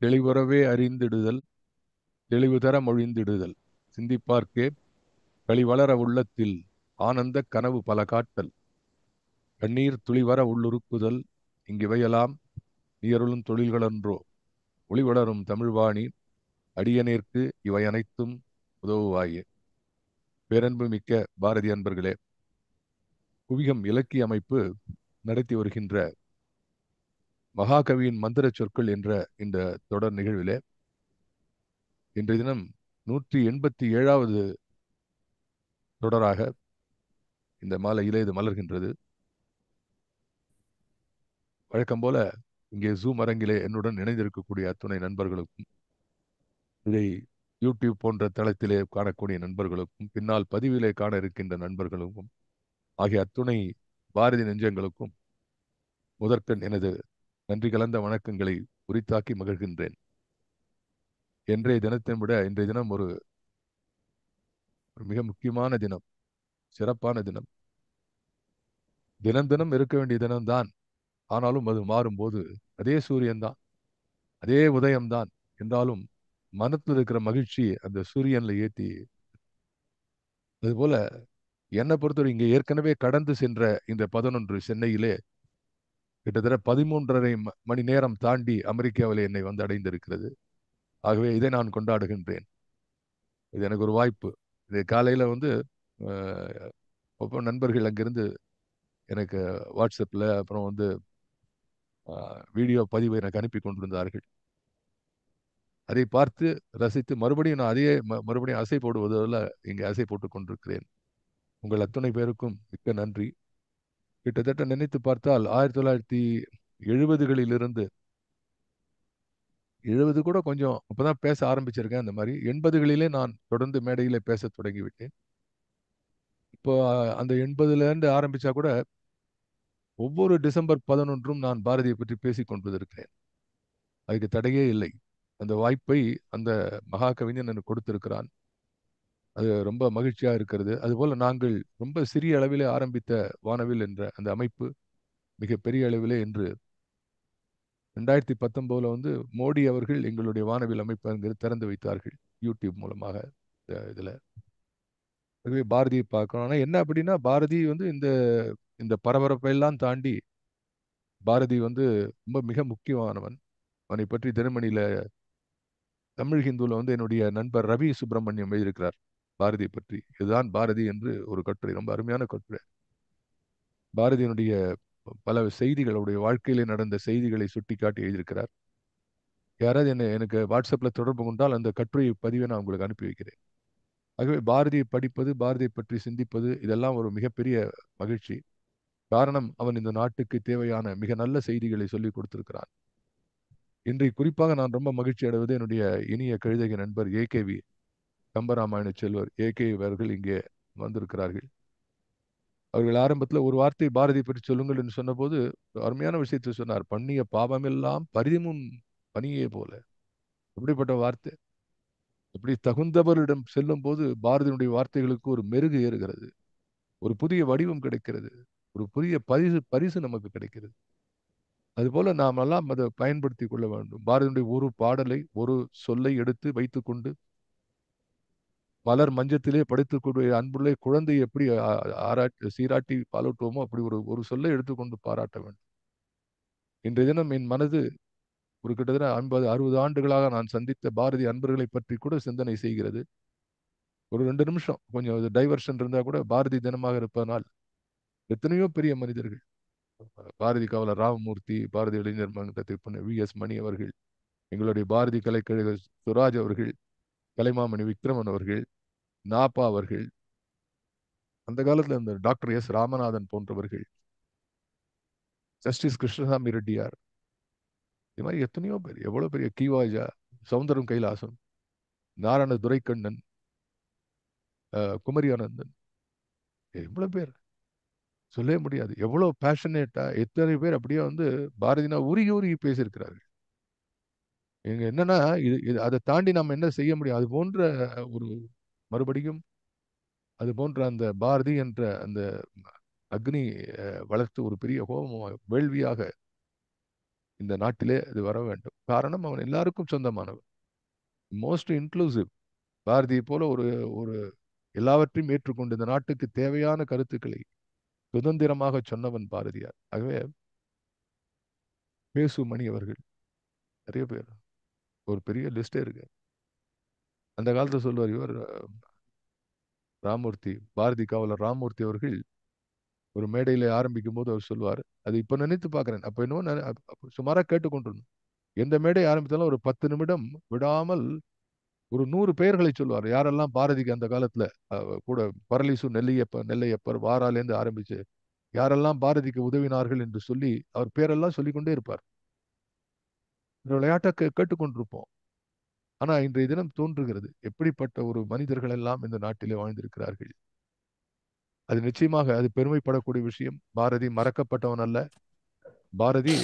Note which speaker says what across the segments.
Speaker 1: தெளிவுறவே அறிந்திடுதல் தெளிவு தர மொழிந்திடுதல் சிந்திப்பார்க்கே களிவளர உள்ளத்தில் ஆனந்த கனவு பல காட்டல் கண்ணீர் துளிவர உள்ளுருக்குதல் இங்கிவையெல்லாம் நீயருளும் தொழில்களன்றோ ஒளிவளரும் தமிழ்வாணி அடியநேர்க்கு இவை அனைத்தும் உதவுவாயே. பேரன்பு மிக்க பாரதி அன்பர்களே, குவிகம் இலக்கிய அமைப்பு நடத்தி வருகின்ற மகாகவியின் மந்திர சொற்கள் என்ற இந்த தொடர் நிகழ்விலே இன்றைய தினம் 187வது தொடராக இந்த மாலையிலே இது மலர்கின்றது. வழக்கம் போல இங்கே ஜூம் அரங்கிலே என்னுடன் இணைந்திருக்கக்கூடிய அத்துணை நண்பர்களுக்கும், இதை யூடியூப் போன்ற தளத்திலே காணக்கூடிய நண்பர்களுக்கும், பின்னால் பதிவிலே காண இருக்கின்ற நண்பர்களுக்கும் ஆகிய அத்துணை பாரதி நெஞ்சங்களுக்கும் முதற்கண் எனது நன்றி கலந்த வணக்கங்களை உரித்தாக்கி மகிழ்கின்றேன். இன்றைய தினத்தை விட இன்றைய தினம் ஒரு மிக முக்கியமான தினம், சிறப்பான தினம். தினம் தினம் இருக்க வேண்டிய தினம்தான். ஆனாலும் அது மாறும்போது அதே சூரியன் தான், அதே உதயம்தான் என்றாலும் மனத்தில் இருக்கிற மகிழ்ச்சி அந்த சூரியன்ல ஏத்தி. அதுபோல என்னை பொறுத்தவரை இங்கே ஏற்கனவே கடந்து சென்ற இந்த 11 சென்னையிலே கிட்டத்தட்ட 13.5 மணி நேரம் தாண்டி அமெரிக்காவிலே என்னை வந்து அடைந்திருக்கிறது. ஆகவே இதை நான் கொண்டாடுகின்றேன். இது எனக்கு ஒரு வாய்ப்பு. இது காலையில வந்து ஒவ்வொரு நண்பர்கள் அங்கிருந்து எனக்கு வாட்ஸ்அப்பில் அப்புறம் வந்து வீடியோ பதிவை எனக்கு அனுப்பி கொண்டிருந்தார்கள். அதை பார்த்து ரசித்து மறுபடியும் நான் அதையே மறுபடியும் அசை போடுவதில் இங்கே அசை போட்டுக் கொண்டிருக்கிறேன். உங்கள் அத்துணை பேருக்கும் மிக்க நன்றி. கிட்டத்தட்ட நினைத்து பார்த்தால் 1970களிலிருந்து 70 கூட கொஞ்சம் அப்பதான் பேச ஆரம்பிச்சிருக்கேன். அந்த மாதிரி 80களிலே நான் தொடர்ந்து மேடையிலே பேச தொடங்கிவிட்டேன். இப்போ அந்த 80லேருந்து ஆரம்பிச்சா கூட ஒவ்வொரு டிசம்பர் 11ம் நான் பாரதியை பற்றி பேசிக் கொண்டிருக்கிறேன். அதுக்கு தடையே இல்லை. அந்த வாய்ப்பை அந்த மகா கவிஞன் எனக்கு கொடுத்திருக்கிறான். அது ரொம்ப மகிழ்ச்சியா இருக்கிறது. அதுபோல நாங்கள் ரொம்ப சிறிய அளவிலே ஆரம்பித்த வானவில் என்ற அந்த அமைப்பு மிகப்பெரிய அளவிலே இன்று 2019 வந்து மோடி அவர்கள் எங்களுடைய வானவில் அமைப்பு அங்கு திறந்து வைத்தார்கள் யூடியூப் மூலமாக. இதுல ஆகவே பாரதியை பார்க்கணும். ஆனா என்ன அப்படின்னா பாரதி வந்து இந்த இந்த பரபரப்பை எல்லாம் தாண்டி பாரதி வந்து ரொம்ப மிக முக்கியமானவன். அவனை பற்றி தினமணியில தமிழ் ஹிந்துல வந்து என்னுடைய நண்பர் ரவி சுப்பிரமணியம் எழுதியிருக்கிறார் பாரதியை பற்றி. இதுதான் பாரதி என்று ஒரு கட்டுரை, ரொம்ப அருமையான கட்டுரை. பாரதியினுடைய பல செய்திகள், அவருடைய வாழ்க்கையிலே நடந்த செய்திகளை சுட்டிக்காட்டி எழுதியிருக்கிறார். யாராவது எனக்கு வாட்ஸ்அப்ல தொடர்பு கொண்டால் அந்த கட்டுரை பதிவை நான் உங்களுக்கு அனுப்பி வைக்கிறேன். ஆகவே பாரதியை படிப்பது, பாரதியை பற்றி சிந்திப்பது இதெல்லாம் ஒரு மிகப்பெரிய மகிழ்ச்சி. காரணம், அவன் இந்த நாட்டுக்கு தேவையான மிக நல்ல செய்திகளை சொல்லிக் கொடுத்திருக்கிறான். இன்றைக்கு குறிப்பாக நான் ரொம்ப மகிழ்ச்சி அடைவது என்னுடைய இனிய கழுதகை நண்பர் ஏகேவி கம்பராமாயண செல்வர் ஏகே அவர்கள் இங்கே வந்திருக்கிறார்கள். அவர்கள் ஆரம்பத்தில் ஒரு வார்த்தை பாரதி பற்றி சொல்லுங்கள் என்று சொன்னபோது அருமையான விஷயத்தை சொன்னார். பண்ணிய பாவமெல்லாம் பரிதிமுன் பனியே போல. எப்படிப்பட்ட வார்த்தை! இப்படி தகுந்தவரிடம் செல்லும் போது பாரதியினுடைய வார்த்தைகளுக்கு ஒரு மெருகு ஏறுகிறது, ஒரு புதிய வடிவம் கிடைக்கிறது, ஒரு புதிய பரிசு பரிசு நமக்கு கிடைக்கிறது. அதுபோல நாம் எல்லாம் அதை பயன்படுத்திக் கொள்ள வேண்டும். பாரதியுடைய ஒரு பாடலை, ஒரு சொல்லை எடுத்து வைத்துக்கொண்டு மலர் மஞ்சத்திலே படுத்துக்கூடிய அன்புள்ளே குழந்தை எப்படி ஆராட்டி சீராட்டி பாலூட்டுவோமோ அப்படி ஒரு ஒரு சொல்லை எடுத்துக்கொண்டு பாராட்ட வேண்டும். இன்றைய தினம் என் மனது ஒரு கிட்டத்தட்ட 50-60 ஆண்டுகளாக நான் சந்தித்த பாரதி அன்பர்களை பற்றி கூட சிந்தனை செய்கிறது. ஒரு 2 நிமிஷம் கொஞ்சம் டைவர்ஷன் இருந்தா கூட பாரதி தினமாக இருப்பதனால் எத்தனையோ பெரிய மனிதர்கள், பாரதி காவலர் ராமமூர்த்தி, பாரதி இளைஞர் மன்றத்தை வி.எஸ். மணி அவர்கள், எங்களுடைய பாரதி கலைக்கழக சுராஜ் அவர்கள், கலைமாமணி விக்ரமன் அவர்கள், நாப்பா அவர்கள், அந்த காலத்தில் இந்த டாக்டர் எஸ் ராமநாதன் போன்றவர்கள், ஜஸ்டிஸ் கிருஷ்ணசாமி ரெட்டியார், இது மாதிரி எத்தனையோ பேர், எவ்வளவு பெரிய கீவாஜா, சவுந்தரம் கைலாசம், நாராயண துரைக்கண்ணன், குமரி ஆனந்தன், எவ்வளவு பேர் சொல்லவே முடியாது. எவ்வளவு பேஷனேட்டா எத்தனை பேர் அப்படியே வந்து பாரதினா உருகி உருகி பேசியிருக்கிறார்கள். எங்க என்னன்னா அதை தாண்டி நம்ம என்ன செய்ய முடியும்? அது போன்ற ஒரு மறுபடியும் அது போன்ற அந்த பாரதி என்ற அந்த அக்னி வளர்த்து ஒரு பெரிய ஹோமமாக வேள்வியாக இந்த நாட்டிலே அது வர வேண்டும். காரணம் அவன் எல்லாருக்கும் சொந்தமானவன். Most inclusive. பாரதியை போல ஒரு ஒரு எல்லாவற்றையும் ஏற்றுக்கொண்டு இந்த நாட்டுக்கு தேவையான கருத்துக்களை சுதந்திரமாக சொன்னவன் பாரதியார். ஆகவே பேசு மணி அவர்கள் நிறைய பேர், ஒரு பெரிய லிஸ்டே இருக்கு. அந்த காலத்துல சொல்லுவார் இவர் ராமூர்த்தி, பாரதி காவலர் ராமூர்த்தி அவர்கள் ஒரு மேடையில ஆரம்பிக்கும் போது அவர் சொல்வார், அது இப்ப நினைத்து பார்க்கிறேன், அப்ப இன்னும் சுமாரா கேட்டுக்கொண்டிருந்தோம். எந்த மேடை ஆரம்பித்தாலும் ஒரு 10 நிமிடம் விடாமல் ஒரு 100 பெயர்களை சொல்லுவார். யாரெல்லாம் பாரதிக்கு அந்த காலத்துல கூட பரலிசு நெல்லையப்பர் வாராலேருந்து ஆரம்பிச்சு யாரெல்லாம் பாரதிக்கு உதவினார்கள் என்று சொல்லி அவர் பேரெல்லாம் சொல்லிக்கொண்டே இருப்பார். இந்த விளையாட்டை கேட்டுக்கொண்டிருப்போம். ஆனா இன்றைய தினம் தோன்றுகிறது, எப்படிப்பட்ட ஒரு மனிதர்கள் எல்லாம் இந்த நாட்டிலே வாழ்ந்திருக்கிறார்கள். அது நிச்சயமாக அது பெருமைப்படக்கூடிய விஷயம். பாரதி மறக்கப்பட்டவன் அல்ல. பாரதி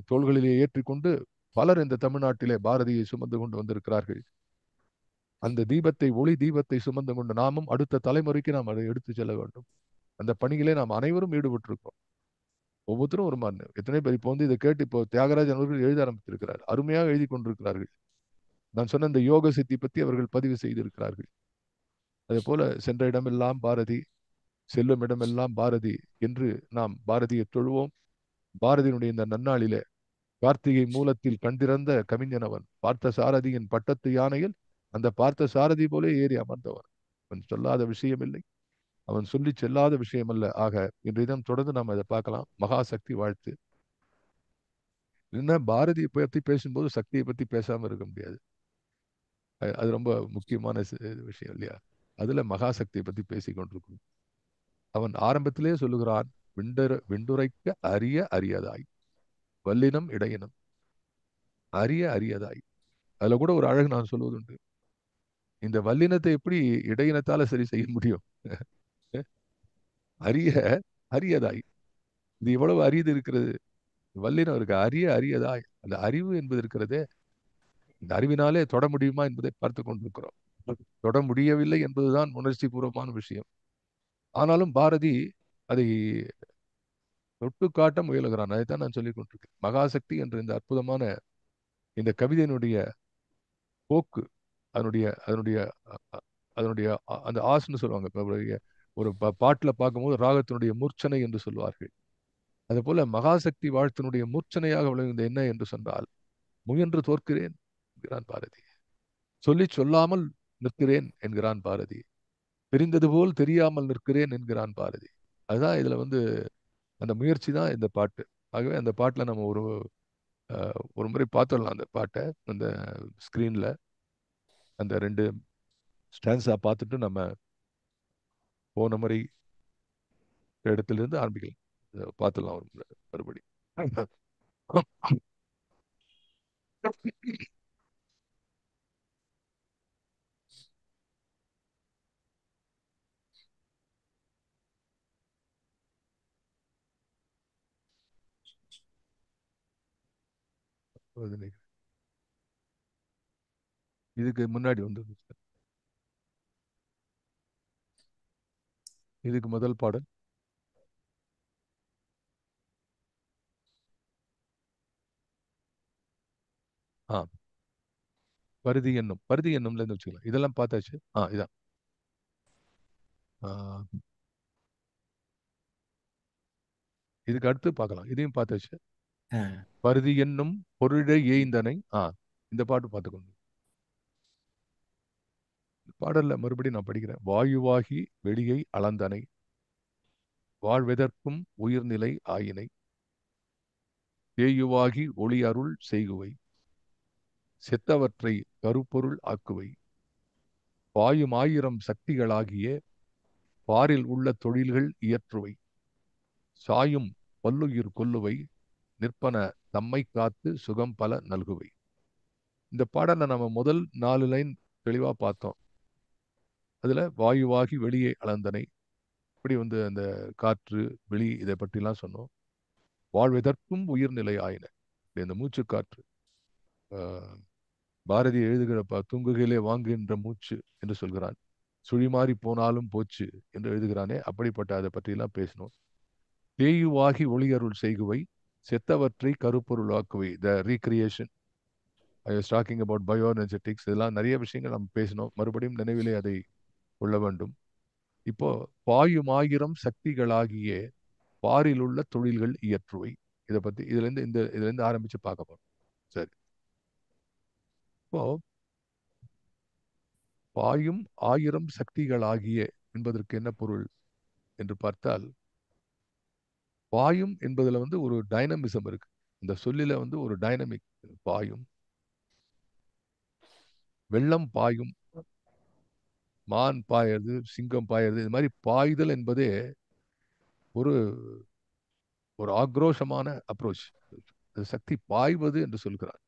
Speaker 1: தோள்களிலே ஏற்றிக்கொண்டு பலர் இந்த தமிழ்நாட்டிலே பாரதியை சுமந்து கொண்டு வந்திருக்கிறார்கள். அந்த தீபத்தை, ஒளி தீபத்தை சுமந்து கொண்டு நாமும் அடுத்த தலைமுறைக்கு நாம் அதை எடுத்து செல்ல வேண்டும். அந்த பணியிலே நாம் அனைவரும் ஈடுபட்டிருக்கோம். ஒவ்வொருத்தரும் ஒரு மாதிரி எத்தனை பேர் இப்போ இதை கேட்டு இப்போ தியாகராஜன் அவர்கள் எழுத ஆரம்பித்திருக்கிறார். அருமையாக எழுதி கொண்டிருக்கிறார்கள். நான் சொன்ன இந்த யோக சித்தி பற்றி அவர்கள் பதிவு செய்திருக்கிறார்கள். அதே போல சென்ற இடமெல்லாம் பாரதி, செல்லும் இடமெல்லாம் பாரதி என்று நாம் பாரதியை தொழுவோம். பாரதியினுடைய இந்த நன்னாளிலே கார்த்திகை மூலத்தில் கண்டிருந்த கவிஞன் அவன். பார்த்த சாரதியின் பட்டத்து யானையில் அந்த பார்த்த சாரதி போலே ஏறி அமர்ந்தவன். அவன் சொல்லாத விஷயம் இல்லை, அவன் சொல்லி செல்லாத விஷயம் அல்ல. ஆக இன்றைய தினம் தொடர்ந்து நாம் அதை பார்க்கலாம். மகாசக்தி வாழ்த்து. என்ன பாரதியை பற்றி பேசும்போது சக்தியை பற்றி பேசாம இருக்க முடியாது. அது ரொம்ப முக்கியமான விஷயம் இல்லையா? அதுல மகாசக்தியை பத்தி பேசிக் கொண்டிருக்கும். அவன் ஆரம்பத்திலே சொல்லுகிறான், விண்டுரைக்க அரிய அரியதாய், வல்லினம் இடையினம், அரிய அரியதாய். அதுல கூட ஒரு அழகு நான் சொல்வதுண்டு. இந்த வல்லினத்தை எப்படி இடையினத்தால சரி செய்ய முடியும்? அரிய அரியதாய், இது எவ்வளவு அரியது இருக்கிறது. வல்லினம் இருக்கு, அரிய அரியதாய். அந்த அறிவு என்பது இருக்கிறதே, இந்த அறிவினாலே தொட முடியுமா என்பதை பார்த்து கொண்டிருக்கிறோம். தொட முடியவில்லை என்பதுதான் உணர்ச்சி பூர்வமான விஷயம். ஆனாலும் பாரதி அதை தொட்டு காட்ட முயலுகிறான். அதைத்தான் நான் சொல்லிக் கொண்டிருக்கேன். மகாசக்தி என்ற இந்த அற்புதமான இந்த கவிதையினுடைய போக்கு, அதனுடைய அதனுடைய அதனுடைய அந்த ஆசுன்னு சொல்லுவாங்க. ஒரு பாட்டுல பார்க்கும்போது ராகத்தினுடைய மூர்ச்சனை என்று சொல்வார்கள். அது போல மகாசக்தி வாழ்த்தினுடைய மூர்ச்சனையாக விளங்குவது என்ன என்று சொன்னால், முயன்று தோற்கிறேன் என்கிறான் பாரதி. சொல்லி சொல்லாமல் நிற்கிறேன் என்கிறான் பாரதி. தெரிந்தது போல் தெரியாமல் நிற்கிறேன் என்கிறான் பாரதி. அதுதான் இதுல அந்த முயற்சி தான் இந்த பாட்டு. ஆகவே அந்த பாட்டுல நம்ம ஒரு முறை பார்த்துடலாம் அந்த பாட்டை அந்த ஸ்கிரீன்ல. அந்த 2 ஸ்டான்ஸா பார்த்துட்டு நம்ம போன முறை இடத்திலிருந்து ஆரம்பிக்கலாம். பார்த்துடலாம் ஒரு முறை மறுபடி. இதுக்கு முன்னாடி இதுக்கு முதல் பாடல் பருதி என்னும்ல இருந்து வச்சுக்கலாம். இதெல்லாம் பார்த்தாச்சு. இதான் இதுக்கு அடுத்து பார்க்கலாம். இதையும் பார்த்தாச்சு. பருதி என்னும் பொருளை ஏய்ந்தனை. இந்த பாட்டு பார்த்துக்கணும். பாடல்ல மறுபடியும் நான் படிக்கிறேன். வாயுவாகி வெளியை அளந்தனை, வாழ்வெதற்கும் உயிர்நிலை ஆயினை, தேயுவாகி ஒளி அருள் செய்குவை, செத்தவற்றை கருப்பொருள் ஆக்குவை, பாயும் 1000 சக்திகளாகிய பாரில் உள்ள தொழில்கள் இயற்றுவை, சாயும் பல்லுயிர் கொல்லுவை, நிற்பன தம்மை காத்து சுகம் பல நல்குவை. இந்த பாடலை நம்ம முதல் 4 லைன் தெளிவா பார்த்தோம். அதுல வாயுவாகி வெளியே அளந்தனை, இப்படி அந்த காற்று வெளி இதை பற்றிலாம் சொன்னோம். வாழ்வதற்கும் உயிர்நிலை ஆயின, இந்த மூச்சு காற்று. பாரதி எழுதுகிற தூங்குகையிலே வாங்குகின்ற மூச்சு என்று சொல்கிறான். சுழிமாறி போனாலும் போச்சு என்று எழுதுகிறானே, அப்படிப்பட்ட அதை பற்றியெல்லாம் பேசணும். தேயுவாகி ஒளியருள் செய்குவை, செத்தவற்றை கருப்பொருளாக்குவை, the recreation. I was talking about bioenergetics. இதெல்லாம் நிறைய விஷயங்கள் நம்ம பேசினோம். மறுபடியும் நினைவிலே அதை கொள்ள வேண்டும். இப்போ பாயும் ஆயிரம் சக்திகளாகிய பாரில் உள்ள தொழில்கள் இயற்றுவை. இதை பத்தி இதுல இருந்து ஆரம்பிச்சு பார்க்க போறோம். சரி. இப்போ பாயும் ஆயிரம் சக்திகளாகிய என்பதற்கு என்ன பொருள் என்று பார்த்தால், பாயும் என்பதுல வந்து ஒரு டைனமிசம் இருக்கு. இந்த சொல்லில வந்து ஒரு டைனமிக். பாயும், வெள்ளம் பாயும், மான் பாயறது, சிங்கம் பாயறது, இது மாதிரி பாய்தல் என்பதே ஒரு ஒரு ஆக்ரோஷமான அப்ரோச். சக்தி பாய்வது என்று சொல்கிறார்.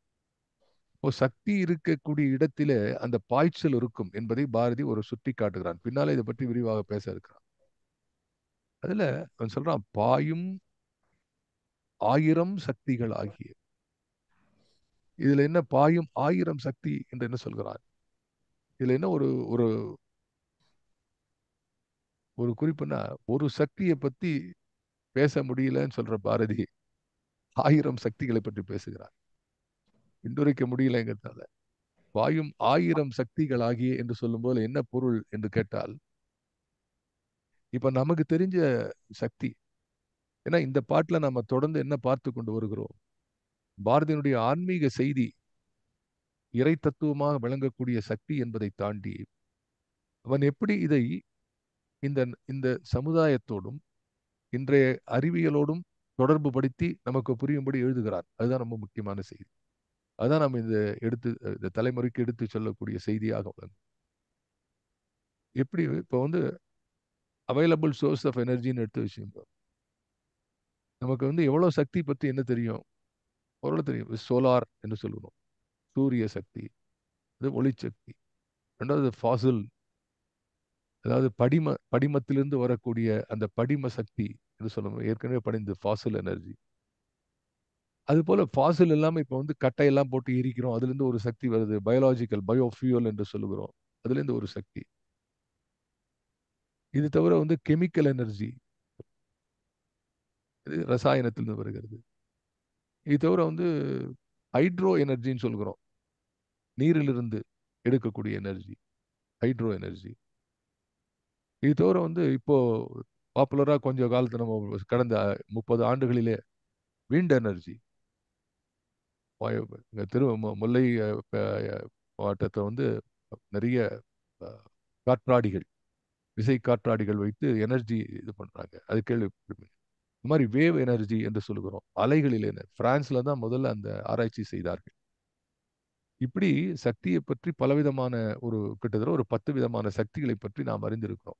Speaker 1: இப்போ சக்தி இருக்கக்கூடிய இடத்திலே அந்த பாய்ச்சல் இருக்கும் என்பதை பாரதி ஒரு சுட்டி காட்டுகிறான். பின்னாலே இதை பற்றி விரிவாக பேச இருக்கிறான். அதுல அவன் சொல்றான், பாயும் ஆயிரம் சக்திகள் ஆகிய. இதுல என்ன பாயும் ஆயிரம் சக்தி என்று என்ன சொல்கிறான்? இதுல என்ன ஒரு ஒரு ஒரு குறிப்புன்னா, ஒரு சக்தியை பத்தி பேச முடியலன்னு சொல்ற பாரதி ஆயிரம் சக்திகளை பற்றி பேசுகிறார். இன்றுரைக்க முடியலைங்கிறதால பாயும் ஆயிரம் சக்திகள் ஆகிய என்று சொல்லும்போது என்ன பொருள் என்று கேட்டால், இப்ப நமக்கு தெரிஞ்ச சக்தி. ஏன்னா இந்த பாட்டுல நம்ம தொடர்ந்து என்ன பார்த்து கொண்டு வருகிறோம்? பாரதியினுடைய ஆன்மீக செய்தி, இறை தத்துவமாக விளங்கக்கூடிய சக்தி என்பதை தாண்டி அவன் எப்படி இதை இந்த இந்த சமுதாயத்தோடும் இன்றைய அறிவியலோடும் தொடர்பு படுத்தி நமக்கு புரியும்படி எழுதுகிறார். அதுதான் ரொம்ப முக்கியமான செய்தி. அதான் நம்ம இந்த தலைமுறைக்கு எடுத்து சொல்லக்கூடிய செய்தியாக விளங்கும். எப்படி இப்போ வந்து அவைலபிள் சோர்ஸ் ஆஃப் எனர்ஜின்னு எடுத்து வச்சுக்கோங்க. நமக்கு வந்து எவ்வளவு சக்தி பத்தி என்ன தெரியும்? ஓரளவு தெரியும். சோலார் என்று சொல்லுவோம். சூரிய சக்தி, அது ஒளிச்சக்தி. ரெண்டாவது ஃபாசில், அதாவது படிமத்திலிருந்து வரக்கூடிய அந்த படிம சக்தி என்று சொல்லணும். ஏற்கனவே படிந்து ஃபாசில் எனர்ஜி. அது போல ஃபாசில் இல்லாம இப்ப வந்து கட்டையெல்லாம் போட்டு எரிக்கிறோம். அதுல இருந்து ஒரு சக்தி வருது. பயாலஜிக்கல் பயோஃபியூல் என்று சொல்லுகிறோம். அதுல இருந்து ஒரு சக்தி. இது தவிர வந்து கெமிக்கல் எனர்ஜி, இது ரசாயனத்திலிருந்து வருகிறது. இது தவிர வந்து ஹைட்ரோ எனர்ஜின்னு சொல்கிறோம். நீரிலிருந்து எடுக்கக்கூடிய எனர்ஜி, ஹைட்ரோ எனர்ஜி. இது தவிர வந்து இப்போ பாப்புலரா கொஞ்ச காலத்து நம்ம கடந்த 30 ஆண்டுகளிலே விண்ட் எனர்ஜி. இங்க முல்லை மாவட்டத்தை வந்து நிறைய காற்றாடிகள், விசை காற்றாடிகள் வைத்து எனர்ஜி இது பண்றாங்க. அது கேள்விப்பட்டிருப்பீங்க. இந்த மாதிரி வேவ் எனர்ஜி என்று சொல்லுகிறோம். அலைகளில் பிரான்ஸ்ல தான் முதல்ல அந்த ஆராய்ச்சி செய்தார்கள். இப்படி சக்தியை பற்றி பலவிதமான கிட்டத்தட்ட ஒரு 10 விதமான சக்திகளை பற்றி நாம் அறிந்திருக்கிறோம்.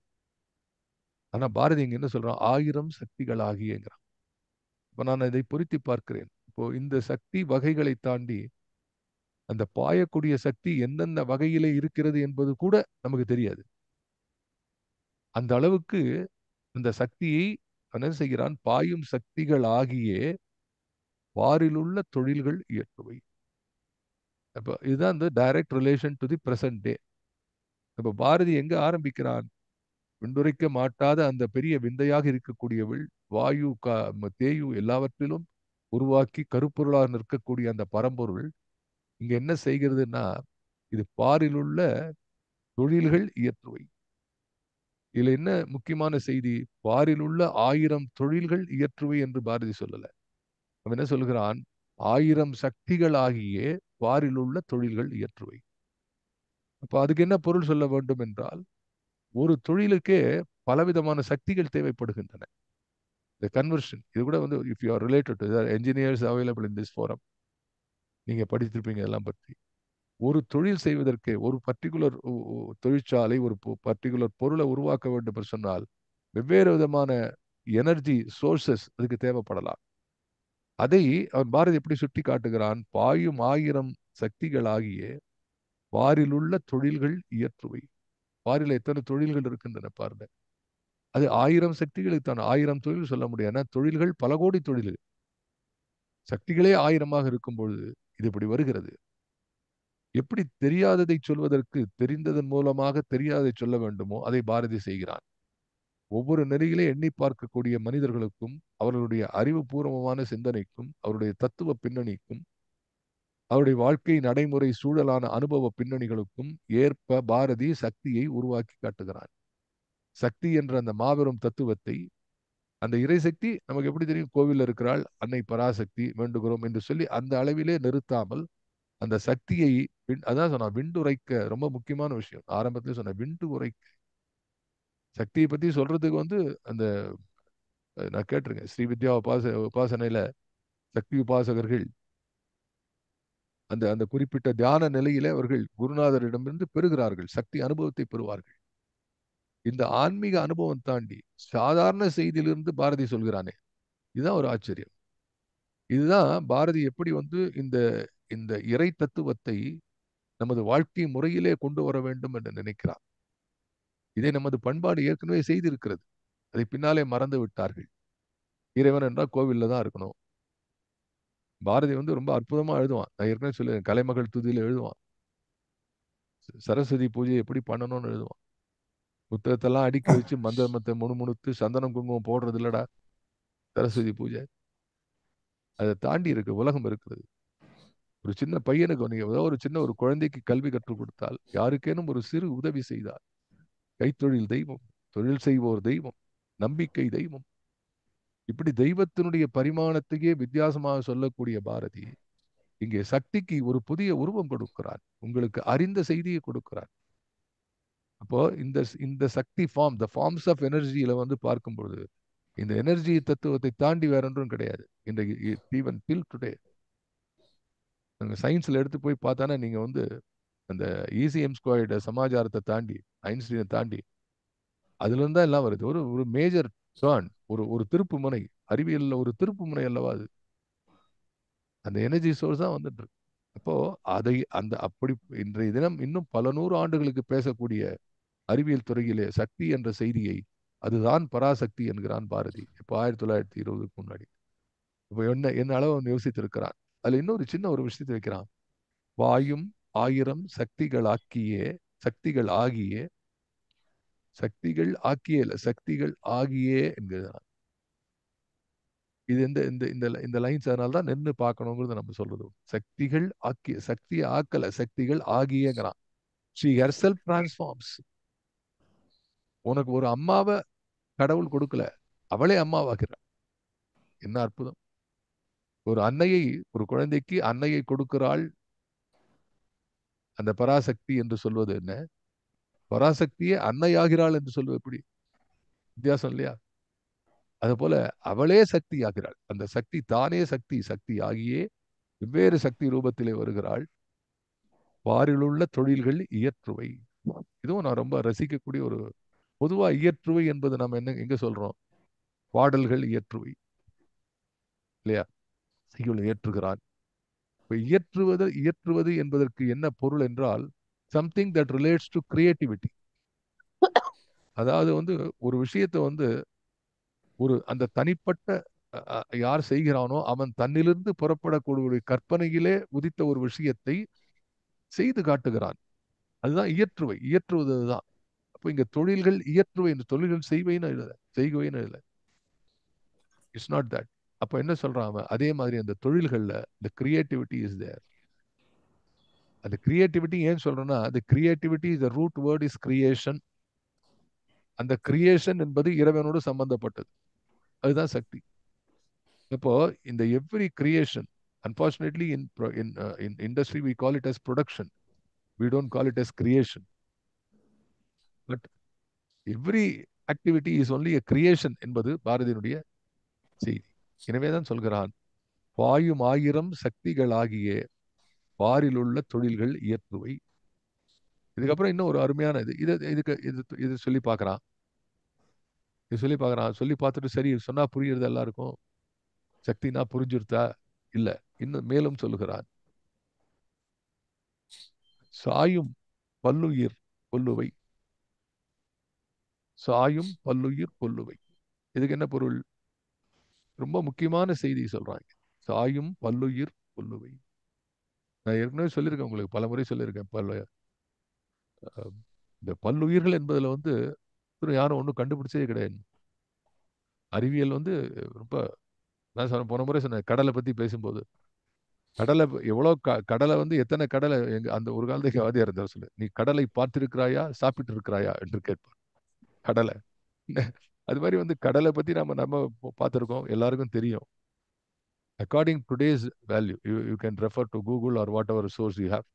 Speaker 1: ஆனா பாரதி இங்க என்ன சொல்றான்? ஆயிரம் சக்திகள் ஆகியங்கிறான். இப்ப நான் இதை பொருத்தி பார்க்கிறேன். இப்போ இந்த சக்தி வகைகளை தாண்டி அந்த பாயக்கூடிய சக்தி எந்தெந்த வகையிலே இருக்கிறது என்பது கூட நமக்கு தெரியாது. அந்த அளவுக்கு அந்த சக்தியை என்ன செய்கிறான்? பாயும் சக்திகள் ஆகியே பாரிலுள்ள தொழில்கள் இயற்றுவை. அப்ப இதுதான் இந்த direct relation to the present டே. இப்ப பாரதி எங்க ஆரம்பிக்கிறான்? விண்டுரைக்க மாட்டாத அந்த பெரிய விந்தையாக இருக்கக்கூடியவள், வாயு தேயு எல்லாவற்றிலும் உருவாக்கி கருப்பொருளாக நிற்கக்கூடிய அந்த பரம்பொருள் இங்க என்ன செய்கிறதுன்னா, இது பாரிலுள்ள தொழில்கள் இயற்றுவை. இதுல என்ன முக்கியமான செய்தி? பாரிலுள்ள ஆயிரம் தொழில்கள் இயற்றுவை என்று பாரதி சொல்லல. அவன் என்ன சொல்கிறான்? ஆயிரம் சக்திகள் ஆகியே பாரிலுள்ள தொழில்கள் இயற்றுவை. அப்ப அதுக்கு என்ன பொருள் சொல்ல வேண்டும் என்றால், ஒரு தொழிலுக்கே பலவிதமான சக்திகள் தேவைப்படுகின்றன. இந்த கன்வர்ஷன் இது கூட வந்து if you are related to engineers available in this forum, நீங்க படித்திருப்பீங்க இதெல்லாம் பற்றி. ஒரு தொழில் செய்வதற்கு ஒரு பர்டிகுலர் தொழிற்சாலை ஒரு பர்டிகுலர் பொருளை உருவாக்க வேண்டும் என்று சொன்னால் வெவ்வேறு விதமான எனர்ஜி சோர்சஸ் அதுக்கு தேவைப்படலாம். அதை அவன் பாரதி எப்படி சுட்டி காட்டுகிறான்? பாயும் ஆயிரம் சக்திகள் ஆகிய பாரிலுள்ள தொழில்கள் இயற்றுவை. பாரில எத்தனை தொழில்கள் இருக்கின்றன பாருங்க. அது ஆயிரம் சக்திகளுக்கு தான். ஆயிரம் தொழில் சொல்ல முடியாது. தொழில்கள் பல கோடி தொழில்கள். சக்திகளே ஆயிரமாக இருக்கும் பொழுது இது இப்படி வருகிறது. எப்படி தெரியாததை சொல்வதற்கு தெரிந்ததன் மூலமாக தெரியாததை சொல்ல வேண்டுமோ அதை பாரதி செய்கிறான். ஒவ்வொரு நெறியிலே எண்ணி பார்க்கக்கூடிய மனிதர்களுக்கும் அவர்களுடைய அறிவுபூர்வமான சிந்தனைக்கும் அவருடைய தத்துவ பின்னணிக்கும் அவருடைய வாழ்க்கை நடைமுறை சூழலான அனுபவ பின்னணிகளுக்கும் ஏற்ப பாரதி சக்தியை உருவாக்கி காட்டுகிறான். சக்தி என்ற அந்த மாபெரும் தத்துவத்தை, அந்த இறைசக்தி நமக்கு எப்படி தெரியும், கோவில்ல இருக்கிறாள் அன்னை பராசக்தி வேண்டுகிறோம் என்று சொல்லி அந்த அளவிலே நிறுத்தாமல் அந்த சக்தியை அதான் சொன்னா விண்டுரைக்க, ரொம்ப முக்கியமான விஷயம் ஆரம்பத்திலே சொன்ன விண்டு உரைக்க. சக்தியை பத்தி சொல்றதுக்கு அந்த நான் கேட்டிருக்கேன் ஸ்ரீவித்யா உபாசனையில சக்தி உபாசகர்கள் அந்த அந்த குறிப்பிட்ட தியான நிலையிலே அவர்கள் குருநாதரிடமிருந்து பெறுகிறார்கள், சக்தி அனுபவத்தை பெறுவார்கள். இந்த ஆன்மீக அனுபவம் தாண்டி சாதாரண செய்தியிலிருந்து பாரதி சொல்கிறானே, இதுதான் ஒரு ஆச்சரியம். இதுதான் பாரதி எப்படி இந்த இந்த இறை தத்துவத்தை நமது வாழ்க்கை முறையிலே கொண்டு வர வேண்டும் என்று நினைக்கிறார். இதை நமது பண்பாடு ஏற்கனவே செய்திருக்கிறது, அதை பின்னாலே மறந்து விட்டார்கள். இறைவன் என்றால் கோவில்ல தான் இருக்கணும். பாரதி ரொம்ப அற்புதமா எழுதுவான். நான் ஏற்கனவே சொல்லுவேன், கலைமகள் துதியில எழுதுவான். சரஸ்வதி பூஜை எப்படி பண்ணணும்னு எழுதுவான். புத்தகத்தெல்லாம் அடுக்கி வச்சு மந்திரமத்தை முணுமுணுத்து சந்தனம் குங்குமம் போடுறது இல்லடா சரஸ்வதி பூஜை. அதை தாண்டி இருக்கு உலகம் இருக்கிறது. ஒரு சின்ன பையனுக்கு நீங்க ஏதோ ஒரு சின்ன ஒரு குழந்தைக்கு கல்வி கற்றுக் கொடுத்தால், யாருக்கேனும் ஒரு சிறு உதவி செய்தால், கைத்தொழில் தெய்வம், தொழில் செய்வோர் தெய்வம், நம்பிக்கை தெய்வம், இப்படி தெய்வத்தினுடைய பரிமாணத்தையே வித்தியாசமாக சொல்லக்கூடிய பாரதி இங்கே சக்திக்கு ஒரு புதிய உருவம் கொடுக்கிறார், உங்களுக்கு அறிந்த செய்தியை கொடுக்கிறார். அப்போ இந்த இந்த சக்தி ஃபார்ம், த ஃபார்ம்ஸ் ஆஃப் எனர்ஜியில பார்க்கும்பொழுது இந்த எனர்ஜி தத்துவத்தை தாண்டி வேற ஒன்றும் கிடையாது. இன்றைக்கு ஈவன் டில் டுடே நாங்கள் சயின்ஸ்ல எடுத்து போய் பார்த்தானே நீங்க அந்த இசிஎம் ஸ்கொயர்டு சமாச்சாரத்தை தாண்டி, ஐன்ஸ்டீனை தாண்டி அதுல இருந்தா எல்லாம் வருது. ஒரு ஒரு மேஜர் டர்ன், ஒரு ஒரு திருப்பு முனை, அறிவியல்ல ஒரு திருப்பு முனை அல்லவா அது. அந்த எனர்ஜி சோர்ஸ் தான் வந்துட்டு இருக்கு. அப்போ அதை அப்படி இன்றைய தினம் இன்னும் பல நூறு ஆண்டுகளுக்கு பேசக்கூடிய அறிவியல் துறையிலே சக்தி என்ற செய்தியை, அதுதான் பராசக்தி என்கிறான் பாரதி. இப்போ 1920க்கு முன்னாடி. இப்போ என்ன அளவு யோசித்திருக்கிறான். அதுல இன்னொரு சின்ன ஒரு விஷயத்தை வைக்கிறான். வாயும் ஆயிரம் சக்திகள் ஆகியே சக்திகள் ஆக்கியே இல்ல சக்திகள் ஆகியே என்கிறான். இது இந்த இந்த இந்த இந்த லைன்ஸ் அதனால தான் நின்று பார்க்கணுங்கிறத நம்ம சொல்றது. சக்திகள் ஆக்கிய, சக்தியை ஆக்கல, சக்திகள் ஆகியேங்கிறான். she herself transforms. உனக்கு ஒரு அம்மாவை கடவுள் கொடுக்கல, அவளே அம்மாவாகிறாள். என்ன அற்புதம். ஒரு அன்னையை, ஒரு குழந்தைக்கு அன்னையை கொடுக்கிறாள் அந்த பராசக்தி என்று சொல்வது என்ன, பராசக்தியே அன்னையாகிறாள் என்று சொல்வது எப்படி வித்தியாசம் இல்லையா? அது போல அவளே சக்தி ஆகிறாள். அந்த சக்தி தானே சக்தி, சக்தி ஆகியே வெவ்வேறு சக்தி ரூபத்திலே வருகிறாள். பாரிலுள்ள தொழில்கள் இயற்றுவை. இதுவும் நான் ரொம்ப ரசிக்கக்கூடிய ஒரு, பொதுவா இயற்றுவை என்பது நம்ம எங்க சொல்றோம், பாடல்கள் இயற்றுவை இல்லையா, செய்யுள் இயற்றுகிறான். இப்ப இயற்றுவது என்பதற்கு என்ன பொருள் என்றால், something that relates to creativity. அதாவது ஒரு விஷயத்தை ஒரு அந்த தனிப்பட்ட யார் செய்கிறானோ அவன் தன்னிலிருந்து புறப்படக்கூடிய கற்பனையிலே உதித்த ஒரு விஷயத்தை செய்து காட்டுகிறான். அதுதான் இயற்றுவை. இயற்றுவது அதுதான். அப்போ இங்க தொழில்கள் இயற்றுவை, இந்த தொழில்கள் செய்வைன்னு எழுத, செய்குவைன்னு எழுத, இட்ஸ் நாட் தட். அப்ப என்ன சொல்றான் அவன், அதே மாதிரி அந்த தொழில்கள்ல இந்த கிரியேட்டிவிட்டி இஸ் தேர். அந்த கிரியேட்டிவிட்டி ஏன் சொல்றேன்னா, the creativity is the root word is creation. அந்த கிரியேஷன் என்பது இறைவனோடு சம்பந்தப்பட்டது. அதுதான் சக்தி. இப்போ இந்த every creation, unfortunately in industry we call it as production, we don't call it as creation, but every activity is only a creation என்பது பாரதியினுடைய செய்தி. எனவேதான் சொல்கிறான், பாயும் ஆயிரம் சக்திகளாகிய பாரில் உள்ள தொழில்கள் இயற்றுவை. இதுக்கப்புறம் இன்னும் ஒரு அருமையான இது சொல்லி பார்க்கறான். சொல்லி பார்த்துட்டு சரி சொன்னா புரியுறது எல்லாருக்கும், சக்தினா புரிஞ்சிருத்தா இல்ல, இன்னும் மேலும் சொல்லுகிறான். சாயும் பல்லுயிர் கொல்லுவை. சாயும் பல்லுயிர் கொல்லுவை. இதுக்கு என்ன பொருள்? ரொம்ப முக்கியமான செய்தி சொல்றாங்க. சாயும் பல்லுயிர் கொல்லுவை. நான் ஏற்கனவே சொல்லியிருக்கேன் உங்களுக்கு, பல முறை சொல்லியிருக்கேன். இந்த பல்லுயிர்கள் என்பதுல யாரும் ஒன்றும் கண்டுபிடிச்சதே கிடையாது. அறிவியல் வந்து ரொம்ப, நான் சொன்ன போன முறை சொன்னேன் கடலை பத்தி பேசும்போது, கடலை எவ்வளவு கடலை வந்து எத்தனை கடலை எங்க அந்த ஒரு காலத்துக்கு வாதியா இருந்தார் சொல்லு, நீ கடலை பார்த்திருக்கிறாயா சாப்பிட்டு இருக்கிறாயா என்று கேட்பார். கடலை. அது மாதிரி வந்து கடலை பத்தி நம்ம நம்ம பார்த்திருக்கோம், எல்லாருக்கும் தெரியும். According to today's value, you can refer to Google or whatever source you have.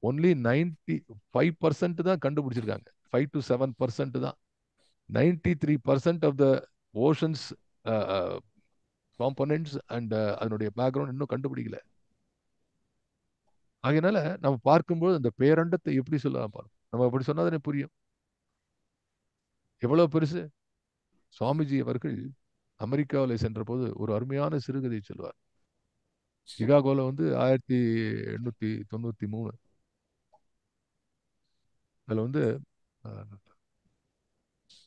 Speaker 1: Only 95% தான் கண்டுபிடிச்சிருக்காங்க. 5 to 7% தான். 93% of the oceans components and அதனுடைய பேக்ரவுண்ட் இன்னும் கண்டுபிடிக்கல. அதனால நம்ம பார்க்கும்போது அந்த பேரண்டத்தை எப்படி சொல்லலாம் பாருங்க. நம்ம அப்படி சொன்னாதானே புரியும். எவ்வளவு பெருசு. சுவாமிஜி அவர்கள் அமெரிக்காவில் சென்ற போது ஒரு அருமையான சிறுகதை சொல்வார். சிகாகோல வந்து 1893 அதுல வந்து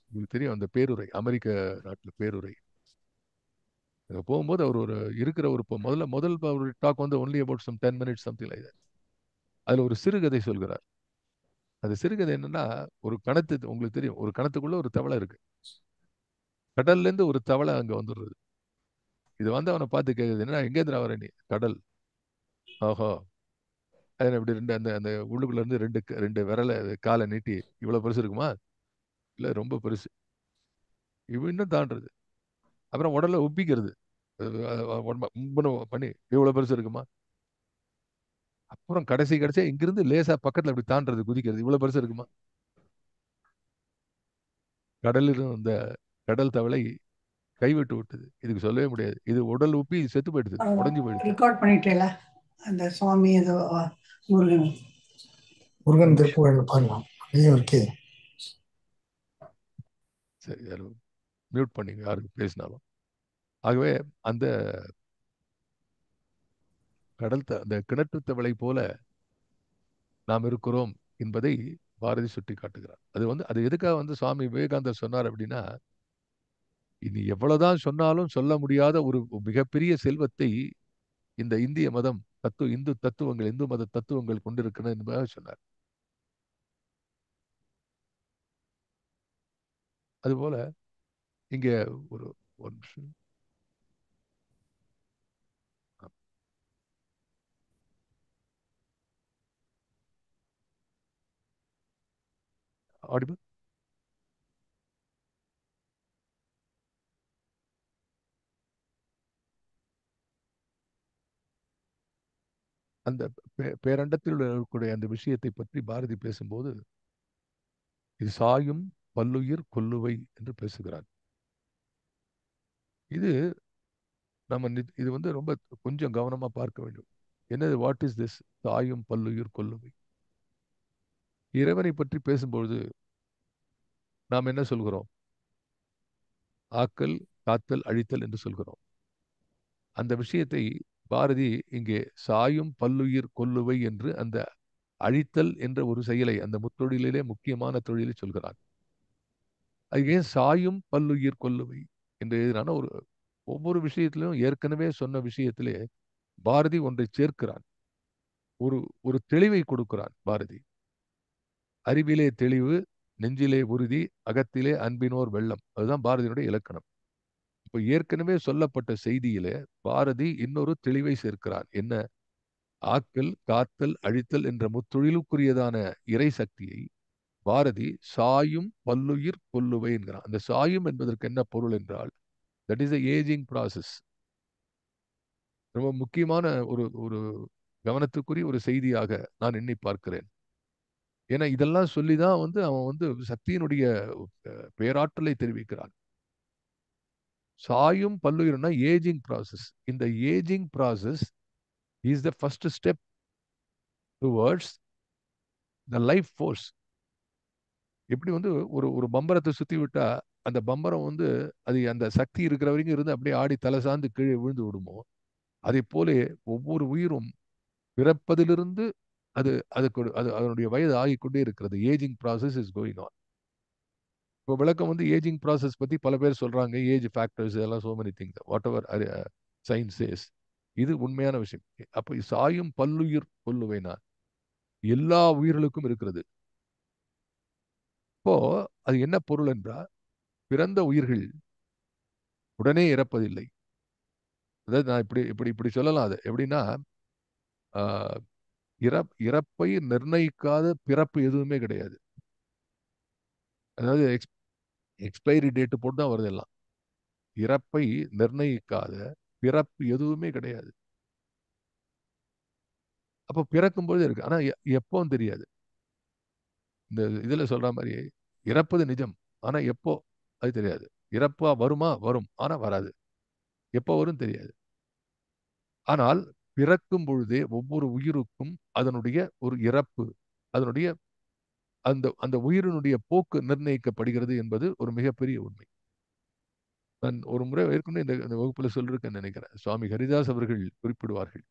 Speaker 1: உங்களுக்கு தெரியும் அந்த பேருரை, அமெரிக்க நாட்டில் பேருரை. அங்க போகும்போது அவர் ஒரு இருக்கிற ஒரு முதல் ஒரு டாக் வந்து only about some 10 minutes something like that. அதுல ஒரு சிறுகதை சொல்கிறார். அந்த சிறுகதை என்னன்னா, ஒரு கணத்து உங்களுக்கு தெரியும், ஒரு கணத்துக்குள்ள ஒரு தவளை இருக்கு. கடல்ல இருந்து ஒரு தவளை அங்க வந்துடுறது. இது வந்து அவனை பார்த்து கேக்குது, என்ன எங்கேருந்து வர நீ? கடல். ஓஹோ. இப்படி ரெண்டு அந்த அந்த உள்ளுக்குள்ள இருந்து ரெண்டு ரெண்டு விரல காலை நீட்டி, இவ்வளவு பெருசு இருக்குமா? இல்ல ரொம்ப பெருசு. இவன் இன்னும் தாண்டுறது. அப்புறம் உடல்ல உப்பிக்கிறது. பண்ணி இவ்வளவு பெருசு இருக்குமா? அப்புறம் கடைசியா இங்கிருந்து லேசா பக்கத்துல அப்படி தாண்டறது, குதிக்கிறது. இவ்வளவு பெருசு இருக்குமா? கடலில் அந்த கடல் தவளை கைவிட்டு விட்டது. இதுக்கு சொல்லவே முடியாது. இது உடல் உப்பி செத்து போயிடுது, உடஞ்சு போயிடுது.
Speaker 2: ரெக்கார்ட் பண்ணிட்டேல அந்த சுவாமி ஏதோ முருகன்
Speaker 3: முருகன் திருப்புகழ் பாடலாம் இருக்கே.
Speaker 1: சரி, யாரும் மியூட் பண்ணிங்க யாருக்கு பேசினாலும். ஆகவே அந்த அந்த கிணற்று தவளை போல நாம் இருக்கிறோம் என்பதை பாரதி சுட்டி காட்டுகிறார். அது வந்து அது எதுக்காக வந்து சுவாமி விவேகானந்தர் சொன்னார் அப்படின்னா, இனி எவ்வளவுதான் சொன்னாலும் சொல்ல முடியாத ஒரு மிகப்பெரிய செல்வத்தை இந்த இந்திய மதம் இந்து மத தத்துவங்கள் கொண்டிருக்கிறது என்பதாக சொன்னார். அதுபோல இங்க ஒரு நிமிஷம். ஆடிபிள். அந்த பேரண்டத்தில் இருக்கக்கூடிய அந்த விஷயத்தை பற்றி பாரதி பேசும்போது, இது சாயும் பல்லுயிர் கொல்லுவை என்று பேசுகிறார். இது நம்ம இது வந்து ரொம்ப கொஞ்சம் கவனமா பார்க்க வேண்டும். என்னது, வாட் இஸ் திஸ் சாயும் பல்லுயிர் கொல்லுவை? இறைவனை பற்றி பேசும்பொழுது நாம் என்ன சொல்கிறோம்? ஆக்கல், காத்தல், அழித்தல் என்று சொல்கிறோம். அந்த விஷயத்தை பாரதி இங்கே சாயும் பல்லுயிர் கொல்லுவை என்று அந்த அழித்தல் என்ற ஒரு செயலை, அந்த முத்தொழிலே முக்கியமான தொழிலை சொல்கிறான். அது ஏன் சாயும் பல்லுயிர் கொல்லுவை என்று எழுதினான? ஒவ்வொரு விஷயத்திலும் ஏற்கனவே சொன்ன விஷயத்திலே பாரதி ஒன்றை சேர்க்கிறான். ஒரு தெளிவை கொடுக்கிறான் பாரதி. அறிவிலே தெளிவு, நெஞ்சிலே உறுதி, அகத்திலே அன்பினோர் வெள்ளம். அதுதான் பாரதியினுடைய இலக்கணம். இப்ப ஏற்கனவே சொல்லப்பட்ட செய்தியிலே பாரதி இன்னொரு தெளிவை சேர்க்கிறான். என்ன? ஆக்கல், காத்தல், அழித்தல் என்ற முத்தொழிலுக்குரியதான இறை சக்தியை பாரதி சாயும் பல்லுயிர் கொல்லுவை என்கிறான். அந்த சாயும் என்பதற்கு என்ன பொருள் என்றால், தட் இஸ் ஏஜிங் ப்ராசஸ். ரொம்ப முக்கியமான ஒரு ஒரு கவனத்துக்குரிய ஒரு செய்தியாக நான் எண்ணி பார்க்கிறேன். ஏன்னா இதெல்லாம் சொல்லிதான் வந்து அவன் வந்து சக்தியினுடைய பேராற்றலை தெரிவிக்கிறான். சாயும் பல்லுயிர்னா ஏஜிங் ப்ராசஸ். இந்த ageing process is the first step towards the life force. எப்படி வந்து ஒரு பம்பரத்தை சுத்தி விட்டா அந்த பம்பரம் வந்து அது அந்த சக்தி இருக்கிற வரைக்கும் இருந்து அப்படியே ஆடி தலை சார்ந்து கீழே விழுந்து விடுமோ, அதே போல ஒவ்வொரு உயிரும் பிறப்பதிலிருந்து அது அதனுடைய வயது ஆகிக்கொண்டே இருக்கிறது. Ageing process is going on. இப்போ விளக்கம் வந்து ஏஜிங் ப்ராசஸ் பத்தி பல பேர் சொல்றாங்க, ஏஜ் ஃபேக்டர்ஸ் எல்லாம், so many things, whatever science says. இது உண்மையான விஷயம். அப்போ சாயும் பல்லுயிர் கொல்லுவைனா எல்லா உயிர்களுக்கும் இருக்கிறது. அப்போ அது என்ன பொருள் என்றால், பிறந்த உயிர்கள் உடனே இறப்பதில்லை. அதாவது நான் இப்படி இப்படி இப்படி சொல்லலாம். அது எப்படின்னா, ஆஹ், இறப்பை நிர்ணயிக்காத பிறப்பு எதுவுமே கிடையாது. அதாவது எக்ஸ்பைரி டேட் போட்டு தான் வருது எல்லாம். இறப்பை நிர்ணயிக்காத பிறப்பு எதுவுமே கிடையாது. அப்ப பிறக்கும்போது இருக்கு. ஆனா எப்போன்னு தெரியாது. இந்த இதுல சொல்ற மாதிரி இறப்பது நிஜம். ஆனா எப்போ அது தெரியாது. இறப்பா வருமா? வரும். ஆனா வராது. எப்போ வரும் தெரியாது. ஆனால் பிறக்கும் பொழுதே ஒவ்வொரு உயிருக்கும் அதனுடைய ஒரு இறப்பு, அதனுடைய அந்த அந்த உயிரினுடைய போக்கு நிர்ணயிக்கப்படுகிறது என்பது ஒரு மிகப்பெரிய உண்மை. நான் ஒரு முறை ஏற்கனவே இந்த வகுப்புல சொல்லிருக்கேன்னு நினைக்கிறேன். சுவாமி ஹரிதாஸ் அவர்கள் குறிப்பிடுவார்கள்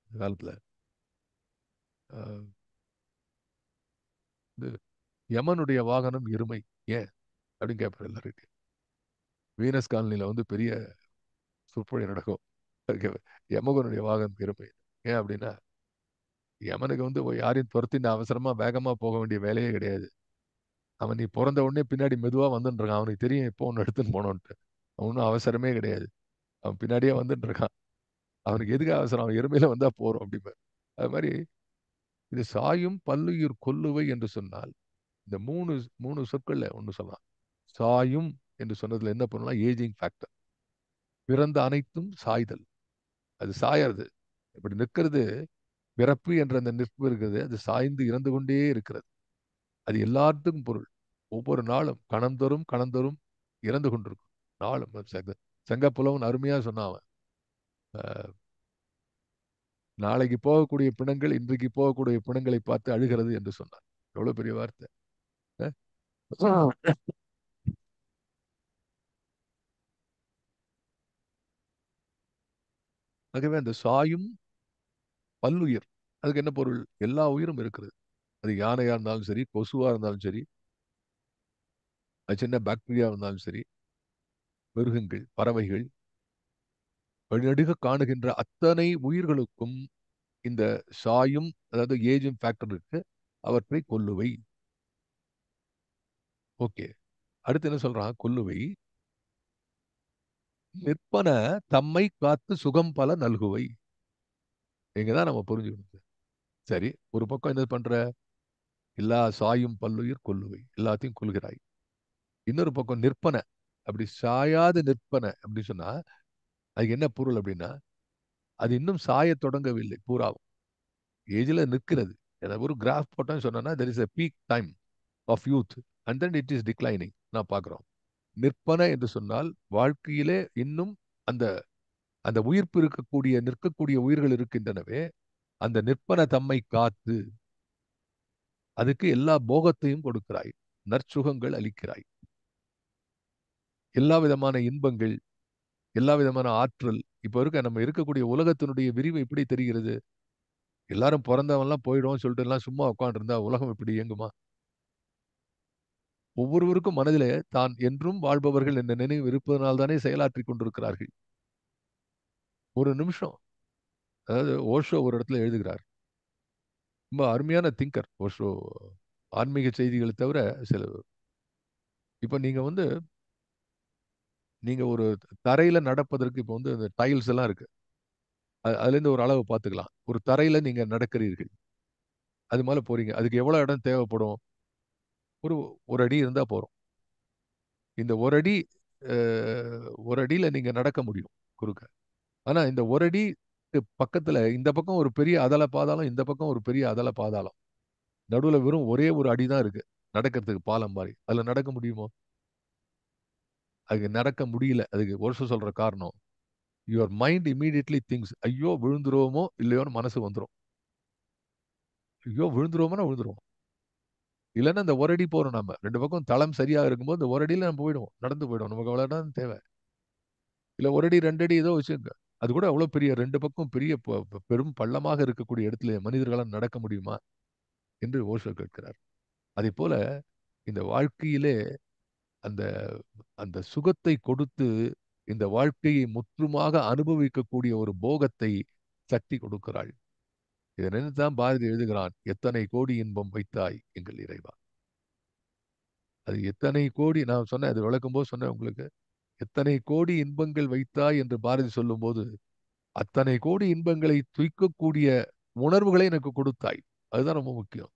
Speaker 1: இந்த காலத்துல. அஹ், இது யமனுடைய வாகனம் எருமை. ஏன் அப்படின்னு கேட்பார் எல்லாருக்கும். வீனஸ் காலனில வந்து பெரிய சொற்பொழி நடக்கும். அதுக்கு யமகனுடைய வாகனம் எருமை. ஏன் அப்படின்னா, யமனுக்கு வந்து யாரையும் துரத்தின்னு அவசரமா வேகமா போக வேண்டிய வேலையே கிடையாது. அவன் நீ பிறந்த உடனே பின்னாடி மெதுவா வந்துட்டு இருக்கான். அவனுக்கு தெரியும் இப்போ ஒன்று எடுத்துன்னு போனோன்ட்டு. அவனும் அவசரமே கிடையாது. அவன் பின்னாடியே வந்துட்டு இருக்கான். அவனுக்கு எதுக்கு அவசரம்? அவன் எருமையில வந்தா போறோம் அப்படிம்பார். அது மாதிரி இது சாயும் பல்லுயிர் கொல்லுவை என்று சொன்னால் இந்த மூணு மூணு சொற்கள்ல ஒன்று சொல்லலாம். சாயும் என்று சொன்னதுல என்ன பண்ணலாம்? Ageing factor. பிறந்த அனைத்தும் சாய்தல். அது சாயறது. இப்படி நிற்கிறது. பிறப்பு என்ற அந்த நிற்பு இருக்கிறது. அது சாய்ந்து இறந்து கொண்டே இருக்கிறது. அது எல்லாத்துக்கும் பொருள். ஒவ்வொரு நாளும் கணந்தோறும் கணந்தோறும் இறந்து கொண்டிருக்கும். நாளும் செங்கப்புலவன் அருமையா சொன்னான் அவன். நாளைக்கு போகக்கூடிய பிணங்கள் இன்றைக்கு போகக்கூடிய பிணங்களை பார்த்து அழுகிறது என்று சொன்னான். எவ்வளவு பெரிய வார்த்தை. அஹ். ஆகவே அந்த சாயும் பல்லுயிர், அதுக்கு என்ன பொருள்? எல்லா உயிரும் இருக்கிறது. அது யானையா இருந்தாலும் சரி, கொசுவா இருந்தாலும் சரி, அது சின்ன பாக்டீரியா இருந்தாலும் சரி, மிருகங்கள், பறவைகள், வழிநடுக காணுகின்ற அத்தனை உயிர்களுக்கும் இந்த சாயும், அதாவது ஏஜிங் ஃபேக்டர் இருக்கு. அவற்றை கொல்லுவை. ஓகே. அடுத்து என்ன சொல்றான்? கொல்லுவை நிற்பன தம்மை காத்து சுகம் பல நல்குவை. இங்கதான் நம்ம புரிஞ்சுக்கணும். சரி, ஒரு பக்கம் என்ன பண்ற? எல்லா சாயும் பல்லுயிர் கொல்லுவை, எல்லாத்தையும் கொள்கிறாய். இன்னொரு பக்கம் நிற்பன, அப்படி சாயாது நிற்பன அப்படி சொன்னா அதுக்கு என்ன பொருள் அப்படின்னா, அது இன்னும் சாய தொடங்கவில்லை. பூராவும் ஏஜ்ல நிற்கிறது. ஏதாவது ஒரு கிராஃப் போட்டோன்னு சொன்னா there is a peak time of youth and then it is declining. நான் பார்க்கிறோம். நிற்பன என்று சொன்னால் வாழ்க்கையிலே இன்னும் அந்த அந்த உயிர்ப்பு இருக்கக்கூடிய நிற்கக்கூடிய உயிர்கள் இருக்கின்றனவே, அந்த நிற்பன தம்மை காத்து அதுக்கு எல்லா போகத்தையும் கொடுக்கிறாய். நற்சுகங்கள் அளிக்கிறாய். எல்லா விதமான இன்பங்கள், எல்லா விதமான ஆற்றல். இப்ப நம்ம இருக்கக்கூடிய உலகத்தினுடைய விரிவு எப்படி தெரிகிறது? எல்லாரும் பிறந்தவன்லாம் போயிடும் சொல்லிட்டு எல்லாம் சும்மா உட்கார்ந்து இருந்தா உலகம் இப்படி இயங்குமா? ஒவ்வொருவருக்கும் மனதிலே தான் என்றும் வாழ்பவர்கள் என்ற நினைவு இருப்பதனால் தானே செயலாற்றி கொண்டிருக்கிறார்கள். ஒரு நிமிஷம். அதாவது ஓஷோ ஒரு இடத்துல எழுதுகிறார். ரொம்ப அருமையான திங்கர் ஓஷோ. ஆன்மீக செய்திகளை தவிர சில இப்ப நீங்க ஒரு தரையில நடப்பதற்கு இப்ப வந்து இந்த டைல்ஸ் எல்லாம் இருக்கு. அதுல இருந்து ஒரு அளவு பார்த்துக்கலாம். ஒரு தரையில நீங்க நடக்கிறீர்கள். அது மேல போறீங்க. அதுக்கு எவ்வளவு இடம் தேவைப்படும்? ஒரு ஒரு அடி இருந்தா போறோம். இந்த ஒரு அடி ஒரு அடியில நீங்க நடக்க முடியும் குறுக்க. ஆனா இந்த ஒரு அடி பக்கத்துல இந்த பக்கம் ஒரு பெரிய அதல பாதாளம், இந்த பக்கம் ஒரு பெரிய அதல பாதாளம். நடுவுல வெறும் ஒரே ஒரு அடிதான் இருக்கு. நடக்கிறதுக்கு பாலம் மாதிரி. அதுல நடக்க முடியுமோ? அதுக்கு நடக்க முடியல. அதுக்கு ஒரு சொல்ற காரணம், யுவர் மைண்ட் இமீடியட்லி திங்ஸ் ஐயோ விழுந்துருவோமோ இல்லையோன்னு மனசு வந்துடும். ஐயோ விழுந்துருவோமோனா விழுந்துருவோம். இல்லைன்னா இந்த ஒரு அடி போறோம் நம்ம. ரெண்டு பக்கம் தளம் சரியா இருக்கும்போது இந்த ஒரு அடியில நம்ம போயிடுவோம். நடந்து போயிடுவோம். நமக்கு அவ்வளவுதான் தேவை. இல்ல ஒரு அடி ரெண்டு அடி ஏதோ வச்சுங்க. அது கூட அவ்வளவு பெரிய ரெண்டு பக்கம் பெரிய பெரும் பள்ளமாக இருக்கக்கூடிய இடத்துல மனிதர்களால் நடக்க முடியுமா என்று ஓஷோ கேட்கிறார். அதே போல இந்த வாழ்க்கையிலே அந்த அந்த சுகத்தை கொடுத்து இந்த வாழ்க்கையை முற்றுமாக அனுபவிக்கக்கூடிய ஒரு போகத்தை சக்தி கொடுக்கிறாள். இதை நினைத்துதான் பாரதி எழுதுகிறான், எத்தனை கோடி இன்பம் வைத்தாய் எங்கள் இறைவா. அது எத்தனை கோடி, நான் சொன்னேன், அது விளக்கும் போது சொன்னேன் உங்களுக்கு, எத்தனை கோடி இன்பங்கள் வைத்தாய் என்று பாரதி சொல்லும்போது, அத்தனை கோடி இன்பங்களை துய்க்கக்கூடிய உணர்வுகளை எனக்கு கொடுத்தாய். அதுதான் ரொம்ப முக்கியம்.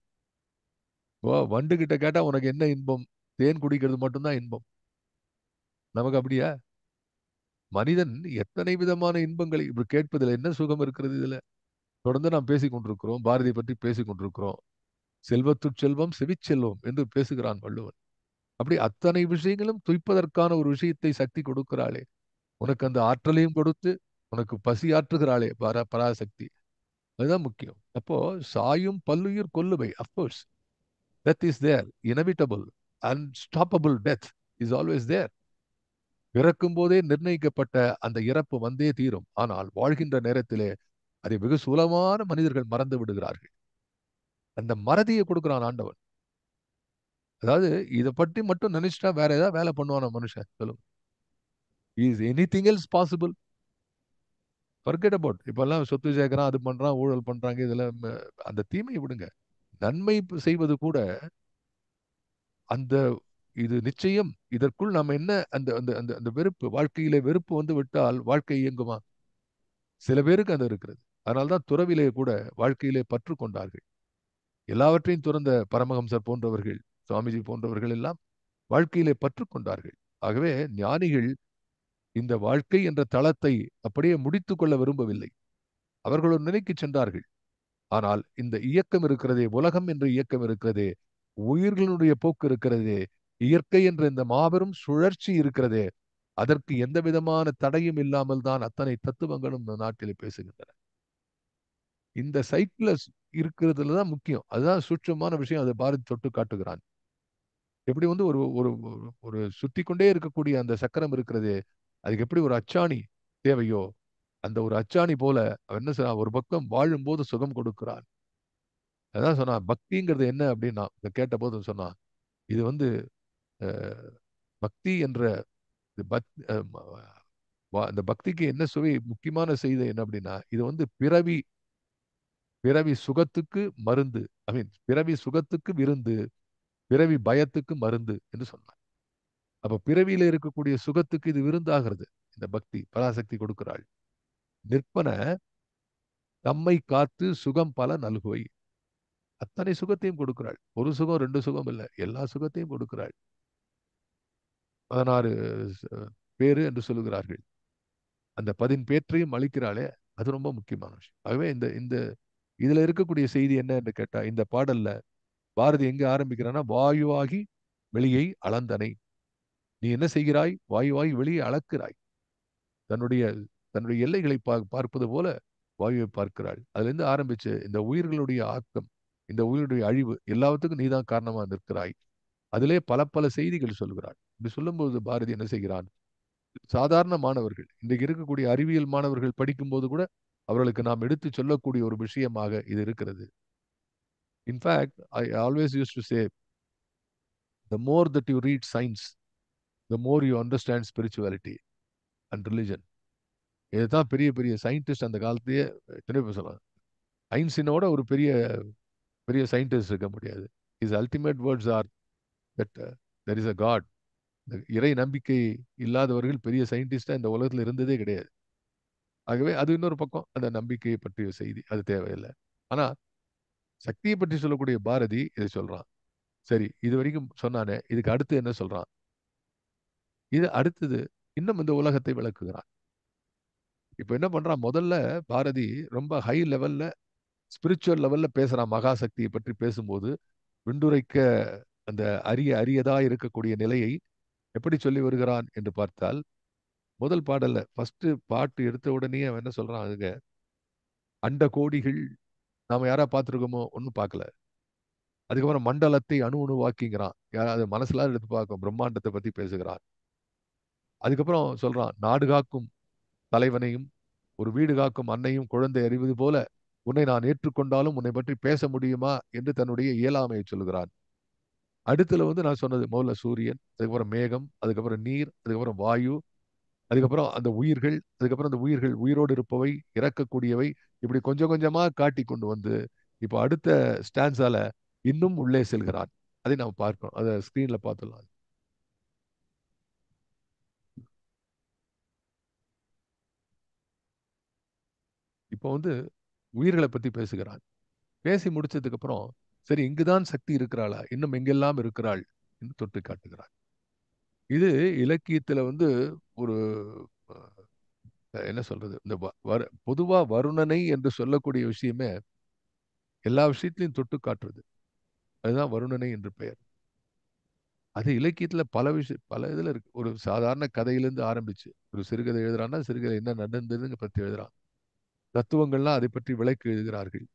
Speaker 1: வண்டு கிட்ட கேட்டா உனக்கு என்ன இன்பம்? தேன் குடிக்கிறது மட்டும்தான் இன்பம். நமக்கு அப்படியா? மனிதன் எத்தனை விதமான இன்பங்களை இப்படி கேட்பதில் என்ன சுகம் இருக்கிறது இதுல? தொடர்ந்து நாம் பேசிக் கொண்டிருக்கிறோம், பாரதியை பற்றி பேசிக் கொண்டிருக்கிறோம். செல்வத்துட் செல்வம் செவிச்செல்வம் என்று பேசுகிறான் வள்ளுவன். அப்படி அத்தனை விஷயங்களும் துய்ப்பதற்கான ஒரு விஷயத்தை சக்தி கொடுக்கிறாளே, உனக்கு அந்த ஆற்றலையும் கொடுத்து உனக்கு பசி ஆற்றுகிறாளே பராசக்தி. அதுதான் முக்கியம். அப்போ சாயும் பல்லுயிர் கொல்லுமை, of course death is there, inevitable, unstoppable death is always there. பிறக்கும் போதே நிர்ணயிக்கப்பட்ட அந்த இறப்பு வந்தே தீரும். ஆனால் வாழ்கின்ற நேரத்திலே அதை வெகு சுலமான மனிதர்கள் மறந்து விடுகிறார்கள். அந்த மறதியை கொடுக்கிறான் ஆண்டவன். அதாவது இதை பற்றி மட்டும் நினைச்சிட்டா வேற ஏதாவது வேலை பண்ணுவான மனுஷன்? சொல்லுங்க. Is anything else possible? Forget about. இப்பெல்லாம் சொத்து சேர்க்கிறான், அது பண்றான், ஊழல் பண்றாங்க, இதெல்லாம் அந்த தீமையை விடுங்க. நன்மை செய்வது கூட அந்த இது நிச்சயம். இதற்குள் நம்ம என்ன அந்த அந்த அந்த அந்த வெறுப்பு, வாழ்க்கையிலே வெறுப்பு வந்து விட்டால் வாழ்க்கை இயங்குமா? சில பேருக்கு அது இருக்கிறது. அதனால்தான் துறவிலே கூட வாழ்க்கையிலே பற்று கொண்டார்கள். எல்லாவற்றையும் துறந்த பரமஹம்சர் போன்றவர்கள், சுவாமிஜி போன்றவர்கள் எல்லாம் வாழ்க்கையிலே பற்று கொண்டார்கள். ஆகவே ஞானிகள் இந்த வாழ்க்கை என்ற தளத்தை அப்படியே முடித்துக் கொள்ள விரும்பவில்லை. அவர்கள் ஒரு நிலைக்கு சென்றார்கள். ஆனால் இந்த இயக்கம் இருக்கிறதே, உலகம் என்ற இயக்கம் இருக்கிறதே, உயிர்களுடைய போக்கு இருக்கிறதே, இயற்கை என்ற இந்த மாபெரும் சுழற்சி இருக்கிறதே, அதற்கு எந்த விதமான தடையும் இல்லாமல் தான் அத்தனை தத்துவங்களும் இந்த நாட்டில் பேசுகின்றன. இந்த சைக்கிள் இருக்கிறதுல தான் முக்கியம். அதுதான் சூட்சமான விஷயம். அதை பாரதி தொட்டு காட்டுகிறான். எப்படி வந்து ஒரு ஒரு ஒரு சுத்தி கொண்டே இருக்கக்கூடிய அந்த சக்கரம் இருக்கிறது, அதுக்கு எப்படி ஒரு அச்சாணி தேவையோ, அந்த ஒரு அச்சாணி போல அவன் என்ன சொன்னான், ஒரு பக்கம் வாழும்போது சுகம் கொடுக்கிறான். அதான் சொன்னான், பக்திங்கிறது என்ன அப்படின்னா, கேட்ட போது சொன்னான், இது வந்து பக்தி என்ற இந்த பக்திக்கு என்ன சுவை, முக்கியமான செய்தி என்ன அப்படின்னா, இது வந்து பிறவி பிறவி சுகத்துக்கு மருந்து, ஐ மீன் பிறவி சுகத்துக்கு விருந்து, பிறவி பயத்துக்கு மருந்து என்று சொன்னார். அப்ப பிறவியில இருக்கக்கூடிய சுகத்துக்கு இது விருந்தாகிறது. இந்த பக்தி பராசக்தி கொடுக்கிறாள். நிற்பன தம்மை காத்து சுகம் பல நல்குவை. அத்தனை சுகத்தையும் கொடுக்கிறாள். ஒரு சுகம் ரெண்டு சுகம் இல்லை, எல்லா சுகத்தையும் கொடுக்கிறாள். 16 பேரு என்று சொல்லுகிறார்கள். அந்த 10 பேற்றையும் அளிக்கிறாளே, அது ரொம்ப முக்கியமான விஷயம். ஆகவே இந்த இந்த இதுல இருக்கக்கூடிய செய்தி என்ன என்று கேட்டா, இந்த பாடல்ல பாரதி எங்க ஆரம்பிக்கிறான்னா, வாயுவாகி வெளியை அளந்தனை. நீ என்ன செய்கிறாய்? வாயுவாகி வெளியே அளக்கிறாய். தன்னுடைய தன்னுடைய எல்லைகளை பார்ப்பது போல வாயுவை பார்க்கிறாள். அதுல இருந்து ஆரம்பிச்சு இந்த உயிர்களுடைய ஆக்கம், இந்த உயிர்களுடைய அழிவு எல்லாத்துக்கும் நீதான் காரணமா நிற்கிறாய். அதிலே பல பல செய்திகள் சொல்கிறாள். இப்படி சொல்லும்போது பாரதி என்ன செய்கிறான், சாதாரண மாணவர்கள், இன்றைக்கு இருக்கக்கூடிய அறிவியல் மாணவர்கள் படிக்கும்போது கூட அவர்களுக்கு நாம் எடுத்து சொல்லக்கூடிய ஒரு விஷயமாக இது இருக்கிறது. In fact I always use to say, the more that you read science, the more you understand spirituality and religion. இதுதான் பெரிய பெரிய சயின்டிஸ்ட் அந்த காலத்தையே எத்தனை பேர் சொல்லலாம். ஐன்ஸ்டீனோட ஒரு பெரிய பெரிய சயின்டிஸ்ட் இருக்க முடியாது. his ultimate words are that there is a God. இறை நம்பிக்கை இல்லாதவர்கள் பெரிய சயின்டிஸ்டா இந்த உலகத்துல இருந்ததே கிடையாது. ஆகவே அது இன்னொரு பக்கம், அந்த நம்பிக்கையை பற்றிய செய்தி, அது தேவையில்லை. ஆனா சக்தியை பற்றி சொல்லக்கூடிய பாரதி இதை சொல்றான். சரி, இது வரைக்கும் சொன்னானே, இதுக்கு அடுத்து என்ன சொல்றான்? இது அடுத்தது இன்னும் இந்த உலகத்தை விளக்குகிறான். இப்ப என்ன பண்றான், முதல்ல பாரதி ரொம்ப ஹை லெவல்ல ஸ்பிரிச்சுவல் லெவல்ல பேசுறான். மகாசக்தியை பற்றி பேசும்போது விண்டுரைக்க அந்த அரியதா இருக்கக்கூடிய நிலையை எப்படி சொல்லி வருகிறான் என்று பார்த்தால், முதல் பாடல்ல ஃபர்ஸ்ட் பாட்டு எடுத்த உடனே அவன் என்ன சொல்றான், அதுங்க அண்ட கோடிகள் நாம யாரா பார்த்துருக்கோமோ, ஒன்றும் பார்க்கல. அதுக்கப்புறம் மண்டலத்தை அணுவாக்கிங்கிறான். யாராவது மனசுல எடுத்து பார்க்கும், பிரம்மாண்டத்தை பத்தி பேசுகிறான். அதுக்கப்புறம் சொல்றான், நாடு காக்கும் தலைவனையும் ஒரு வீடு காக்கும் அன்னையும் குழந்தை அறிவது போல உன்னை நான் ஏற்றுக்கொண்டாலும் உன்னை பற்றி பேச முடியுமா என்று தன்னுடைய இயலாமையை சொல்லுகிறான். அடுத்துல வந்து நான் சொன்னது, முதல்ல சூரியன், அதுக்கப்புறம் மேகம், அதுக்கப்புறம் நீர், அதுக்கப்புறம் வாயு, அதுக்கப்புறம் அந்த உயிர்கள், அதுக்கப்புறம் அந்த உயிர்கள் உயிரோடு இருப்பவை, இறக்கக்கூடியவை, இப்படி கொஞ்சம் கொஞ்சமா காட்டி கொண்டு வந்து இப்போ அடுத்த ஸ்டான்ஸால இன்னும் உள்ளே செல்கிறான். அதை நாம் பார்க்கணும். அதை ஸ்கிரீன்ல பார்த்துடலாம். இப்போ வந்து உயிர்களை பத்தி பேசுகிறான். பேசி முடிச்சதுக்கு அப்புறம் சரி இங்குதான் சக்தி இருக்கிறாளா, இன்னும் எங்கெல்லாம் இருக்கிறாள் என்று தொட்டு காட்டுகிறார். இது இலக்கியத்துல வந்து ஒரு என்ன சொல்றது, இந்த பொதுவா வருணனை என்று சொல்லக்கூடிய விஷயமே எல்லா விஷயத்திலையும் தொட்டு காட்டுறது. அதுதான் வருணனை என்று பெயர். அது இலக்கியத்துல பல இதுல இருக்கு. ஒரு சாதாரண கதையிலிருந்து ஆரம்பிச்சு ஒரு சிறுகதை எழுதுறான்னா சிறுகதை என்ன நடந்ததுன்னு பத்தி எழுதுறான். தத்துவங்கள்லாம் அதை பற்றி விளக்கி எழுதுகிறார்கள்.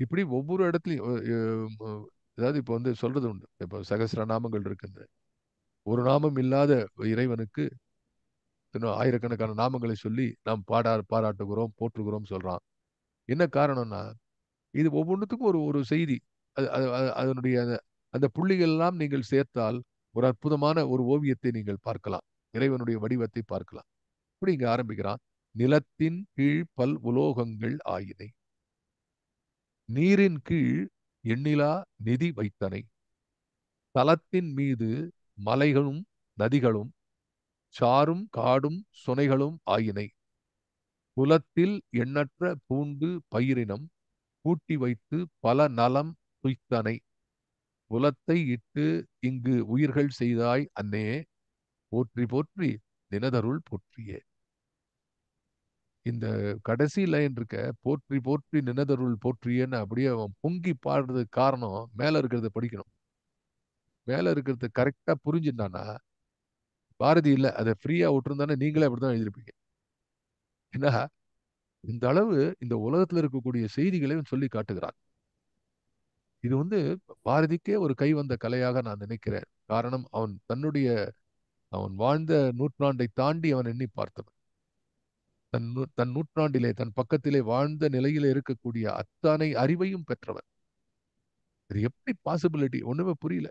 Speaker 1: இப்படி ஒவ்வொரு இடத்துலையும் அதாவது இப்போ வந்து சொல்றது உண்டு. இப்போ சகஸ்ர நாமங்கள் இருக்குது. ஒரு நாமம் இல்லாத இறைவனுக்கு இன்னும் ஆயிரக்கணக்கான நாமங்களை சொல்லி நாம் பாராட்டுகிறோம், போற்றுகிறோம் சொல்றான். என்ன காரணம்னா இது ஒவ்வொன்றுத்துக்கும் ஒரு ஒரு செய்தி. அதனுடைய அந்த புள்ளிகள் எல்லாம் நீங்கள் சேர்த்தால் ஒரு அற்புதமான ஒரு ஓவியத்தை நீங்கள் பார்க்கலாம். இறைவனுடைய வடிவத்தை பார்க்கலாம். இப்படி இங்க ஆரம்பிக்கிறான். நிலத்தின் கீழ் பல் உலோகங்கள் ஆயினை, நீரின் கீழ் எண்ணிலா நிதி வைத்தனை, தலத்தின் மீது மலைகளும் நதிகளும் சாரும் காடும் சுனைகளும் ஆயினை, குலத்தில் எண்ணற்ற பூண்டு பயிரினம் கூட்டி வைத்து பல நலம் துய்த்தனை, குலத்தை இட்டு இங்கு உயிர்கள் செய்தாய் அன்னே, போற்றி போற்றி நினதருள் போற்றியே. இந்த கடைசி லைன் இருக்க, போற்றி போற்றி நினதருள் போற்றியேன்னு அப்படியே அவன் பொங்கி பாடுறதுக்கு காரணம் மேல இருக்கிறத படிக்கணும். மேல இருக்கிறது கரெக்டா புரிஞ்சுட்டானா பாரதி இல்ல அதை ஃப்ரீயா விட்டுருந்தானே நீங்களே அப்படிதான் எழுதிருப்பீங்க. ஏன்னா இந்த அளவு இந்த உலகத்துல இருக்கக்கூடிய செய்திகளை சொல்லி காட்டுகிறான். இது வந்து பாரதிக்கே ஒரு கை வந்த கலையாக நான் நினைக்கிறேன். காரணம் அவன் வாழ்ந்த நூற்றாண்டை தாண்டி அவன் எண்ணி பார்த்தவன். தன் நூற்றாண்டிலே தன் பக்கத்திலே வாழ்ந்த நிலையில இருக்கக்கூடிய அத்தனை அறிவையும் பெற்றவன். இது எப்படி பாசிபிலிட்டி ஒண்ணுமே புரியல.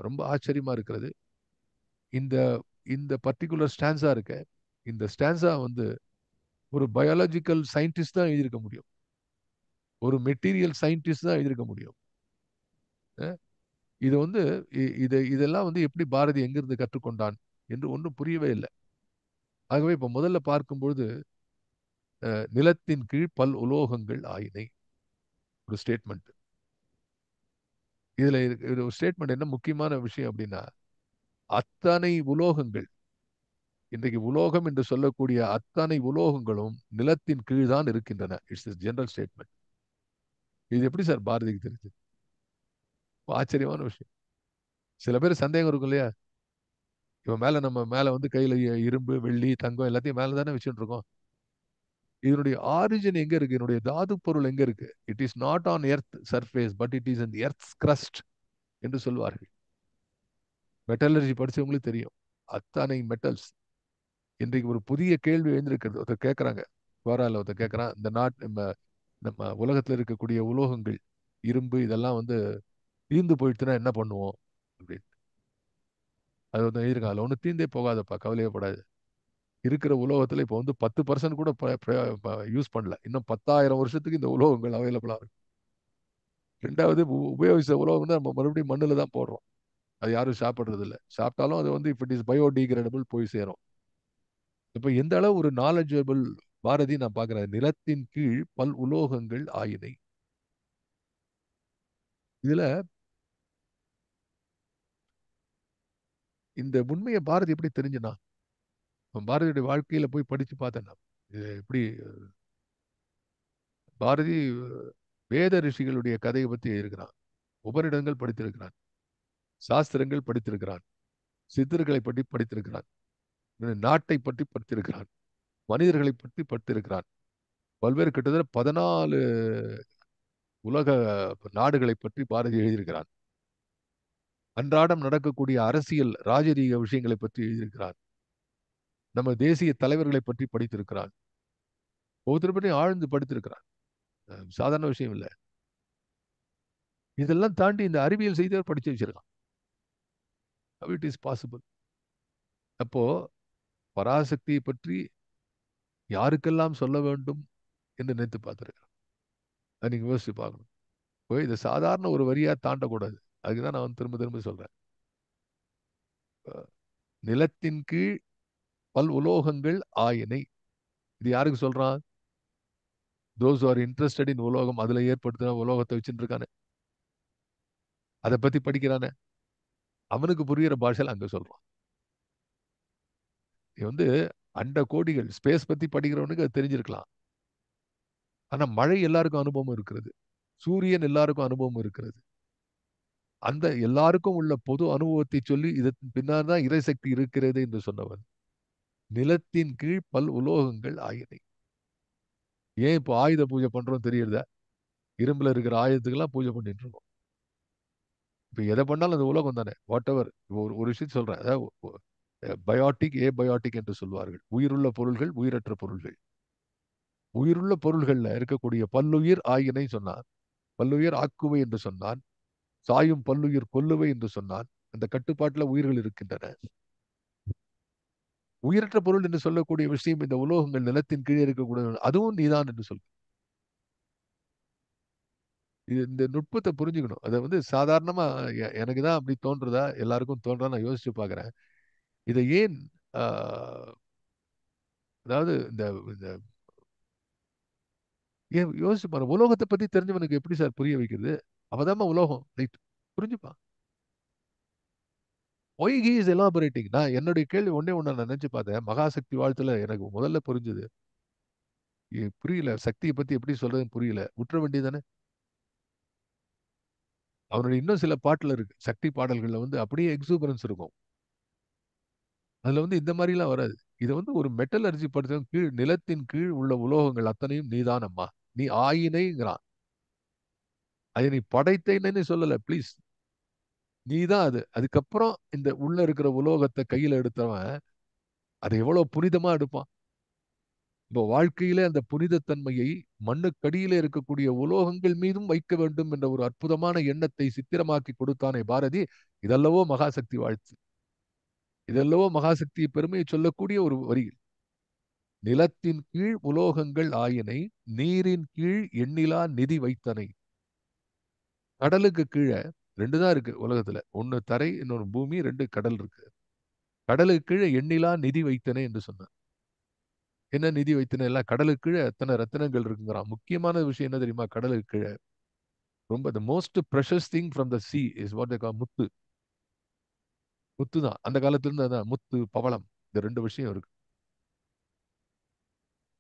Speaker 1: ரொம்ப ஆச்சரியமா இருக்கிறது. இந்த இந்த பர்டிகுலர் ஸ்டான்ஸா இருக்க, இந்த ஸ்டான்ஸா வந்து ஒரு பயாலஜிக்கல் சயின்டிஸ்ட் தான் எழுதியிருக்க முடியும். ஒரு மெட்டீரியல் சயின்டிஸ்ட் தான் எழுதியிருக்க முடியும். இது வந்து இதெல்லாம் வந்து எப்படி பாரதி எங்கிருந்து கற்றுக்கொண்டான் என்று ஒன்றும் புரியவே இல்லை. ஆகவே இப்ப முதல்ல பார்க்கும்பொழுது நிலத்தின் கீழ் பல் உலோகங்கள் ஆயினை ஒரு ஸ்டேட்மெண்ட். இதுல ஒரு ஸ்டேட்மெண்ட் என்ன முக்கியமான விஷயம் அப்படின்னா, அத்தனை உலோகங்கள் இன்றைக்கு உலோகம் என்று சொல்லக்கூடிய அத்தனை உலோகங்களும் நிலத்தின் கீழ் தான் இருக்கின்றன. It's general statement. இது எப்படி சார் பாரதிக்கு தெரிஞ்சது? ஆச்சரியமான விஷயம். சில பேர் சந்தேகம் இருக்கும் இல்லையா, இவன் நம்ம மேல வந்து கையில இரும்பு வெள்ளி தங்கம் எல்லாத்தையும் மேல தானே வச்சுட்டு இருக்கோம். இதனுடைய ஆரிஜின் எங்க இருக்கு? என்னுடைய தாது பொருள் எங்க இருக்கு? It is not on earth surface but it is in earths crust என்று சொல்வார்கள். மெட்டலர்ஜி படிச்சவங்களுக்கு தெரியும். அத்தனை மெட்டல்ஸ். இன்றைக்கு ஒரு புதிய கேள்வி எழுந்திருக்கிறது. ஒருத்தர் கேட்கறாங்க, கோரால ஒருத்தர் கேட்கறான், இந்த நம்ம உலகத்துல இருக்கக்கூடிய உலோகங்கள் இரும்பு இதெல்லாம் வந்து தீர்ந்து போயிடுச்சுன்னா என்ன பண்ணுவோம் அப்படின்னு. அது வந்து எழுதிருக்காங்க. அதுல ஒன்றும் தீர்ந்தே போகாதப்பா, கவலையே படாது. இருக்கிற உலோகத்துல இப்போ வந்து 10% கூட யூஸ் பண்ணல. இன்னும் 10,000 வருஷத்துக்கு இந்த உலோகங்கள் அவைலபிளா இருக்கு. ரெண்டாவது உபயோகிச்ச உலோகம் நம்ம மறுபடியும் மண்ணுல தான் போடுறோம். அது யாரும் சாப்பிடுறது இல்லை. சாப்பிட்டாலும் அது வந்து இஃப் இட் இஸ் பயோடிகிரேடபிள் போய் சேரும். இப்ப எந்த அளவு ஒரு நாலேஜபிள் பாரதி நான் பார்க்கிறேன். நிலத்தின் கீழ் பல் உலோகங்கள் ஆயினை. இதுல இந்த உண்மையை பாரதி எப்படி தெரிஞ்சுனா? பாரதியுடைய வாழ்க்கையில போய் படிச்சு பார்த்தேன். இது எப்படி பாரதி வேத ரிஷிகளுடைய கதையை பத்தி எழுதியிருக்கிறான். உபரிடங்கள் படித்திருக்கிறான், சாஸ்திரங்கள் படித்திருக்கிறான், சித்தர்களை பற்றி படித்திருக்கிறான், நாட்டை பற்றி படித்திருக்கிறான், மனிதர்களை பற்றி படித்திருக்கிறான். பல்வேறு கிட்டத்தட்ட 14 உலக நாடுகளை பற்றி பாரதி எழுதியிருக்கிறான். அன்றாடம் நடக்கக்கூடிய அரசியல் ராஜரீக விஷயங்களை பற்றி எழுதியிருக்கிறான். நம்ம தேசிய தலைவர்களை பற்றி படித்திருக்கிறான். ஒவ்வொருத்தரை பற்றி ஆழ்ந்து படித்திருக்கிறான். சாதாரண விஷயம் இல்லை. இதெல்லாம் தாண்டி இந்த அறிவியல் செய்தியார் படிச்சு வச்சிருக்கான். How it is possible? அப்போ பராசக்தியை பற்றி யாருக்கெல்லாம் சொல்ல வேண்டும் என்று நினைத்து பார்த்திருக்கிறான். அதை நீங்க யோசிச்சு பார்க்கணும். இதை சாதாரண ஒரு வரியா தாண்டக்கூடாது. அதுக்குதான் நான் வந்து திரும்ப திரும்ப சொல்றேன். நிலத்தின் கீழ் பல் உலோகங்கள் ஆயினை. இது யாருக்கு சொல்றான்? தோஸ் ஆர் இன்ட்ரெஸ்டட் இன் உலோகம். அதுல ஏற்படுத்தின உலோகத்தை வச்சுட்டு இருக்கானே, அதை பத்தி படிக்கிறானே, அவனுக்கு புரியுற பாஷையில் அங்க சொல்றான். இது வந்து அண்ட கோடிகள் ஸ்பேஸ் பத்தி படிக்கிறவனுக்கு அது தெரிஞ்சிருக்கலாம். ஆனா மழை எல்லாருக்கும் அனுபவம் இருக்கிறது, சூரியன் எல்லாருக்கும் அனுபவம் இருக்கிறது. அந்த எல்லாருக்கும் உள்ள பொது அனுபவத்தை சொல்லி இதற்கு பின்னால் தான் இறைசக்தி இருக்கிறது என்று சொன்னவன் நிலத்தின் கீழ் பல் உலோகங்கள் ஆயினை. ஏன் இப்போ ஆயுத பூஜை பண்றோம் தெரியுதா? இரும்புல இருக்கிற ஆயுதத்துக்கெல்லாம் பூஜை பண்ணிட்டு இருக்கோம். இப்ப எதை பண்ணாலும் அந்த உலகம் தானே. வாட் எவர் ஒரு ஒரு விஷயத்தை சொல்றேன். அதாவது பயோட்டிக் ஏபயோட்டிக் என்று சொல்வார்கள். உயிருள்ள பொருள்கள், உயிரற்ற பொருள்கள். உயிருள்ள பொருள்கள்ல இருக்கக்கூடிய பல்லுயிர் ஆயினை சொன்னான், பல்லுயிர் ஆக்குவை என்று சொன்னான், சாயும் பல்லுயிர் கொல்லுவை என்று சொன்னான். அந்த கட்டுப்பாட்டுல உயிர்கள் இருக்கின்றன. உயிரற்ற பொருள் என்று சொல்லக்கூடிய விஷயம் இந்த உலோகங்கள் நிலத்தின் கீழே இருக்கக்கூடிய அதுவும் நீதான் என்று சொல். இது இந்த நுட்பத்தை புரிஞ்சுக்கணும். அதை வந்து சாதாரணமா எனக்கு தான் அப்படி தோன்றதா, எல்லாருக்கும் தோன்றதா நான் யோசிச்சு பார்க்கிறேன். இதை ஏன் அதாவது இந்த இந்த ஏன் யோசிச்சு பாரு, உலோகத்தை பத்தி தெரிஞ்சவனுக்கு எப்படி சார் புரிய வைக்கிறது? அவதாம்மா உலோகம், ரைட், புரிஞ்சுப்பான். Why he is elaborating. நான் என்னுடைய கேள்வி ஒண்ணே ஒண்ணு நான் நினைச்சு பார்த்தேன். மகாசக்தி வாழ்த்துல எனக்கு முதல்ல புரிஞ்சுது, புரியல சக்தியை பத்தி எப்படி சொல்றதுன்னு புரியல, விட்டுற வேண்டியதானே. அவனுடைய இன்னும் சில பாட்டுல இருக்கு, சக்தி பாடல்கள்ல வந்து அப்படியே எக்ஸூபரன்ஸ் இருக்கும். அதுல வந்து இந்த மாதிரி எல்லாம் வராது. இதை வந்து ஒரு மெட்டலர்ஜி படுத்த கீழ் நிலத்தின் கீழ் உள்ள உலோகங்கள் அத்தனையும் நீதானம்மா, நீ ஆயினைங்கிறான். அதை நீ படைத்தேன்னு சொல்லல ப்ளீஸ், நீதான் அது. அதுக்கப்புறம் இந்த உள்ள இருக்கிற உலோகத்தை கையில எடுத்தவன் அதை எவ்வளவு புனிதமா எடுப்பான். இப்போ வாழ்க்கையிலே அந்த புனிதத்தன்மையை மண்ணுக்கடியிலே இருக்கக்கூடிய உலோகங்கள் மீதும் வைக்க வேண்டும் என்ற ஒரு அற்புதமான எண்ணத்தை சித்திரமாக்கி கொடுத்தானே பாரதி. இதல்லவோ மகாசக்தி வாழ்த்து, இதல்லவோ மகாசக்தி பெருமையை சொல்லக்கூடிய ஒரு வரி. நிலத்தின் கீழ் உலோகங்கள் ஆயினை, நீரின் கீழ் எண்ணிலா நிதி வைத்தனை. கடலுக்கு கீழே ரெண்டு தான் இருக்கு உலகத்துல, ஒன்னு தரை, இன்னொரு பூமி, ரெண்டு கடல் இருக்கு. கடலுக்கு கீழே எண்ணிலா நிதி வைத்தனை என்று சொன்னார். என்ன நிதி வைத்தனை? எல்லாம் கடலுக்கு கீழே எத்தனை ரத்தினங்கள் இருக்குங்கிறான். முக்கியமான விஷயம் என்ன தெரியுமா? கடலுக்கு கீழே ரொம்ப the most precious thing from the sea is what they call முத்து. முத்து தான் அந்த காலத்துல இருந்து, அதான் முத்து பவளம், இந்த ரெண்டு விஷயம் இருக்கு.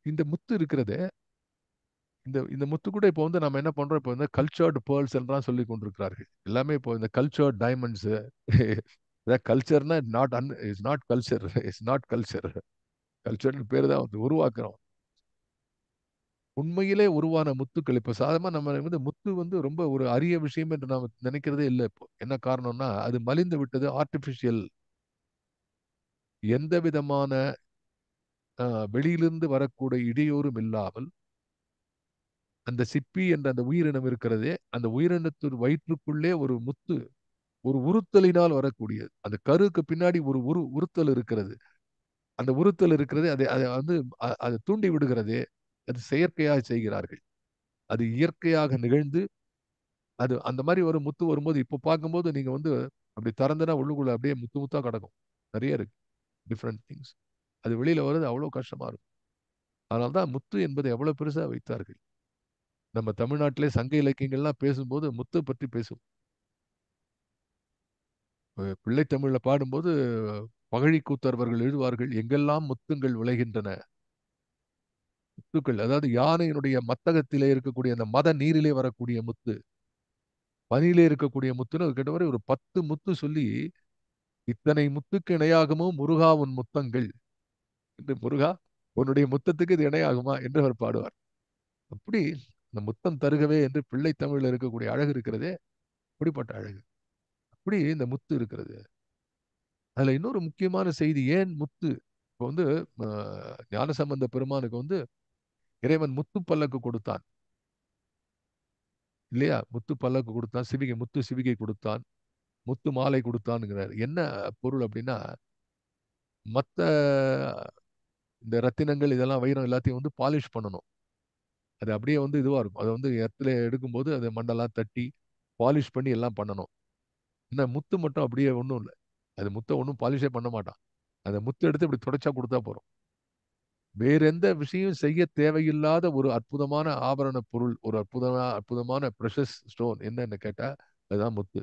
Speaker 1: இந்த முத்து இருக்கிறது, இந்த இந்த முத்து கூட இப்போ வந்து நம்ம என்ன பண்றோம், இப்போ வந்து கல்ச்சர்டு பேர்ல்ஸ் எல்லாம் சொல்லி கொண்டிருக்கிறார்கள். எல்லாமே இப்போ இந்த கல்ச்சர்ட் டைமண்ட்ஸ். கல்ச்சர்னா not is not culture, is not culture. கல்ச்சர்னு பேர் தான் வந்து உருவாக்குறோம். உண்மையிலே உருவான முத்துக்கள் இப்போ சாதாரணமா நம்ம வந்து முத்து வந்து ரொம்ப ஒரு அரிய விஷயம் என்று நாம் நினைக்கிறதே இல்லை. இப்போ என்ன காரணம்னா அது மலிந்து விட்டது, ஆர்டிபிஷியல். எந்த விதமான வெளியிலிருந்து வரக்கூடிய இடையூறும் இல்லாமல் அந்த சிப்பி என்ற அந்த உயிரினம் இருக்கிறதே, அந்த உயிரினத்தின் வயிற்றுக்குள்ளே ஒரு முத்து, ஒரு உறுத்தலினால் வரக்கூடியது. அந்த கருக்கு பின்னாடி ஒரு உறுத்தல் இருக்கிறது. அந்த உறுத்தல் இருக்கிறது, அதை அதை வந்து அதை தூண்டி விடுகிறதே, அது செயற்கையாக செய்கிறார்கள். அது இயற்கையாக நிகழ்ந்து அது அந்த மாதிரி ஒரு முத்து வரும்போது இப்போ பார்க்கும்போது நீங்க வந்து அப்படி திறந்துனா உள்ளுக்குள்ள அப்படியே முத்து முத்தா கிடக்கும். நிறைய இருக்கு டிஃப்ரெண்ட் திங்ஸ். அது வெளியில வர்றது அவ்வளவு கஷ்டமா இருக்கும். அதனால்தான் முத்து என்பதை எவ்வளவு பெருசா வைத்தார்கள். நம்ம தமிழ்நாட்டிலே சங்க இலக்கியங்கள்லாம் பேசும்போது முத்து பற்றி பேசும். பிள்ளை தமிழ்ல பாடும்போது பகழி கூத்தர்வர்கள் எழுதுவார்கள், எங்கெல்லாம் முத்துங்கள் விளைகின்றன. முத்துக்கள் அதாவது யானையினுடைய மத்தகத்திலே இருக்கக்கூடிய அந்த மத நீரிலே வரக்கூடிய முத்து, பனியிலே இருக்கக்கூடிய முத்துன்னு கிட்டவரை ஒரு 10 முத்து சொல்லி, இத்தனை முத்துக்கு இணையாகுமோ முருகா உன் முத்தங்கள் என்று, முருகா உன்னுடைய முத்தத்துக்கு இது இணையாகுமா என்று அவர் பாடுவார். அப்படி இந்த முத்தம் தருகவே என்று பிள்ளை தமிழ்ல இருக்கக்கூடிய அழகு இருக்கிறதே, அப்படிப்பட்ட அழகு. அப்படி இந்த முத்து இருக்கிறது. அதுல இன்னொரு முக்கியமான செய்தி, ஏன் முத்து? இப்போ வந்து ஞானசம்பந்த பெருமானுக்கு வந்து இறைவன் முத்து பல்லக்கு கொடுத்தான் இல்லையா? முத்து பல்லக்கு கொடுத்தான், சிவிகை முத்து சிவிகை கொடுத்தான், முத்து மாலை கொடுத்தான்ங்கிறார். என்ன பொருள் அப்படின்னா, மற்ற இந்த ரத்தினங்கள் இதெல்லாம் வைரம் எல்லாத்தையும் வந்து பாலிஷ் பண்ணணும். அது அப்படியே வந்து இதுவா இருக்கும். அதை வந்து இடத்துல எடுக்கும்போது அதை மண்டெல்லாம் தட்டி பாலிஷ் பண்ணி எல்லாம் பண்ணணும். இந்த முத்து மட்டும் அப்படியே ஒன்றும் இல்லை. அது முத்தை ஒன்றும் பாலிஷே பண்ண மாட்டான். அந்த முத்து எடுத்து இப்படி தொடச்சா கொடுத்தா போறோம். வேற எந்த விஷயம் செய்ய தேவையில்லாத ஒரு அற்புதமான ஆபரண பொருள், ஒரு அற்புதமான ப்ரெஷஸ் ஸ்டோன் என்னன்னு கேட்டா அதுதான் முத்து.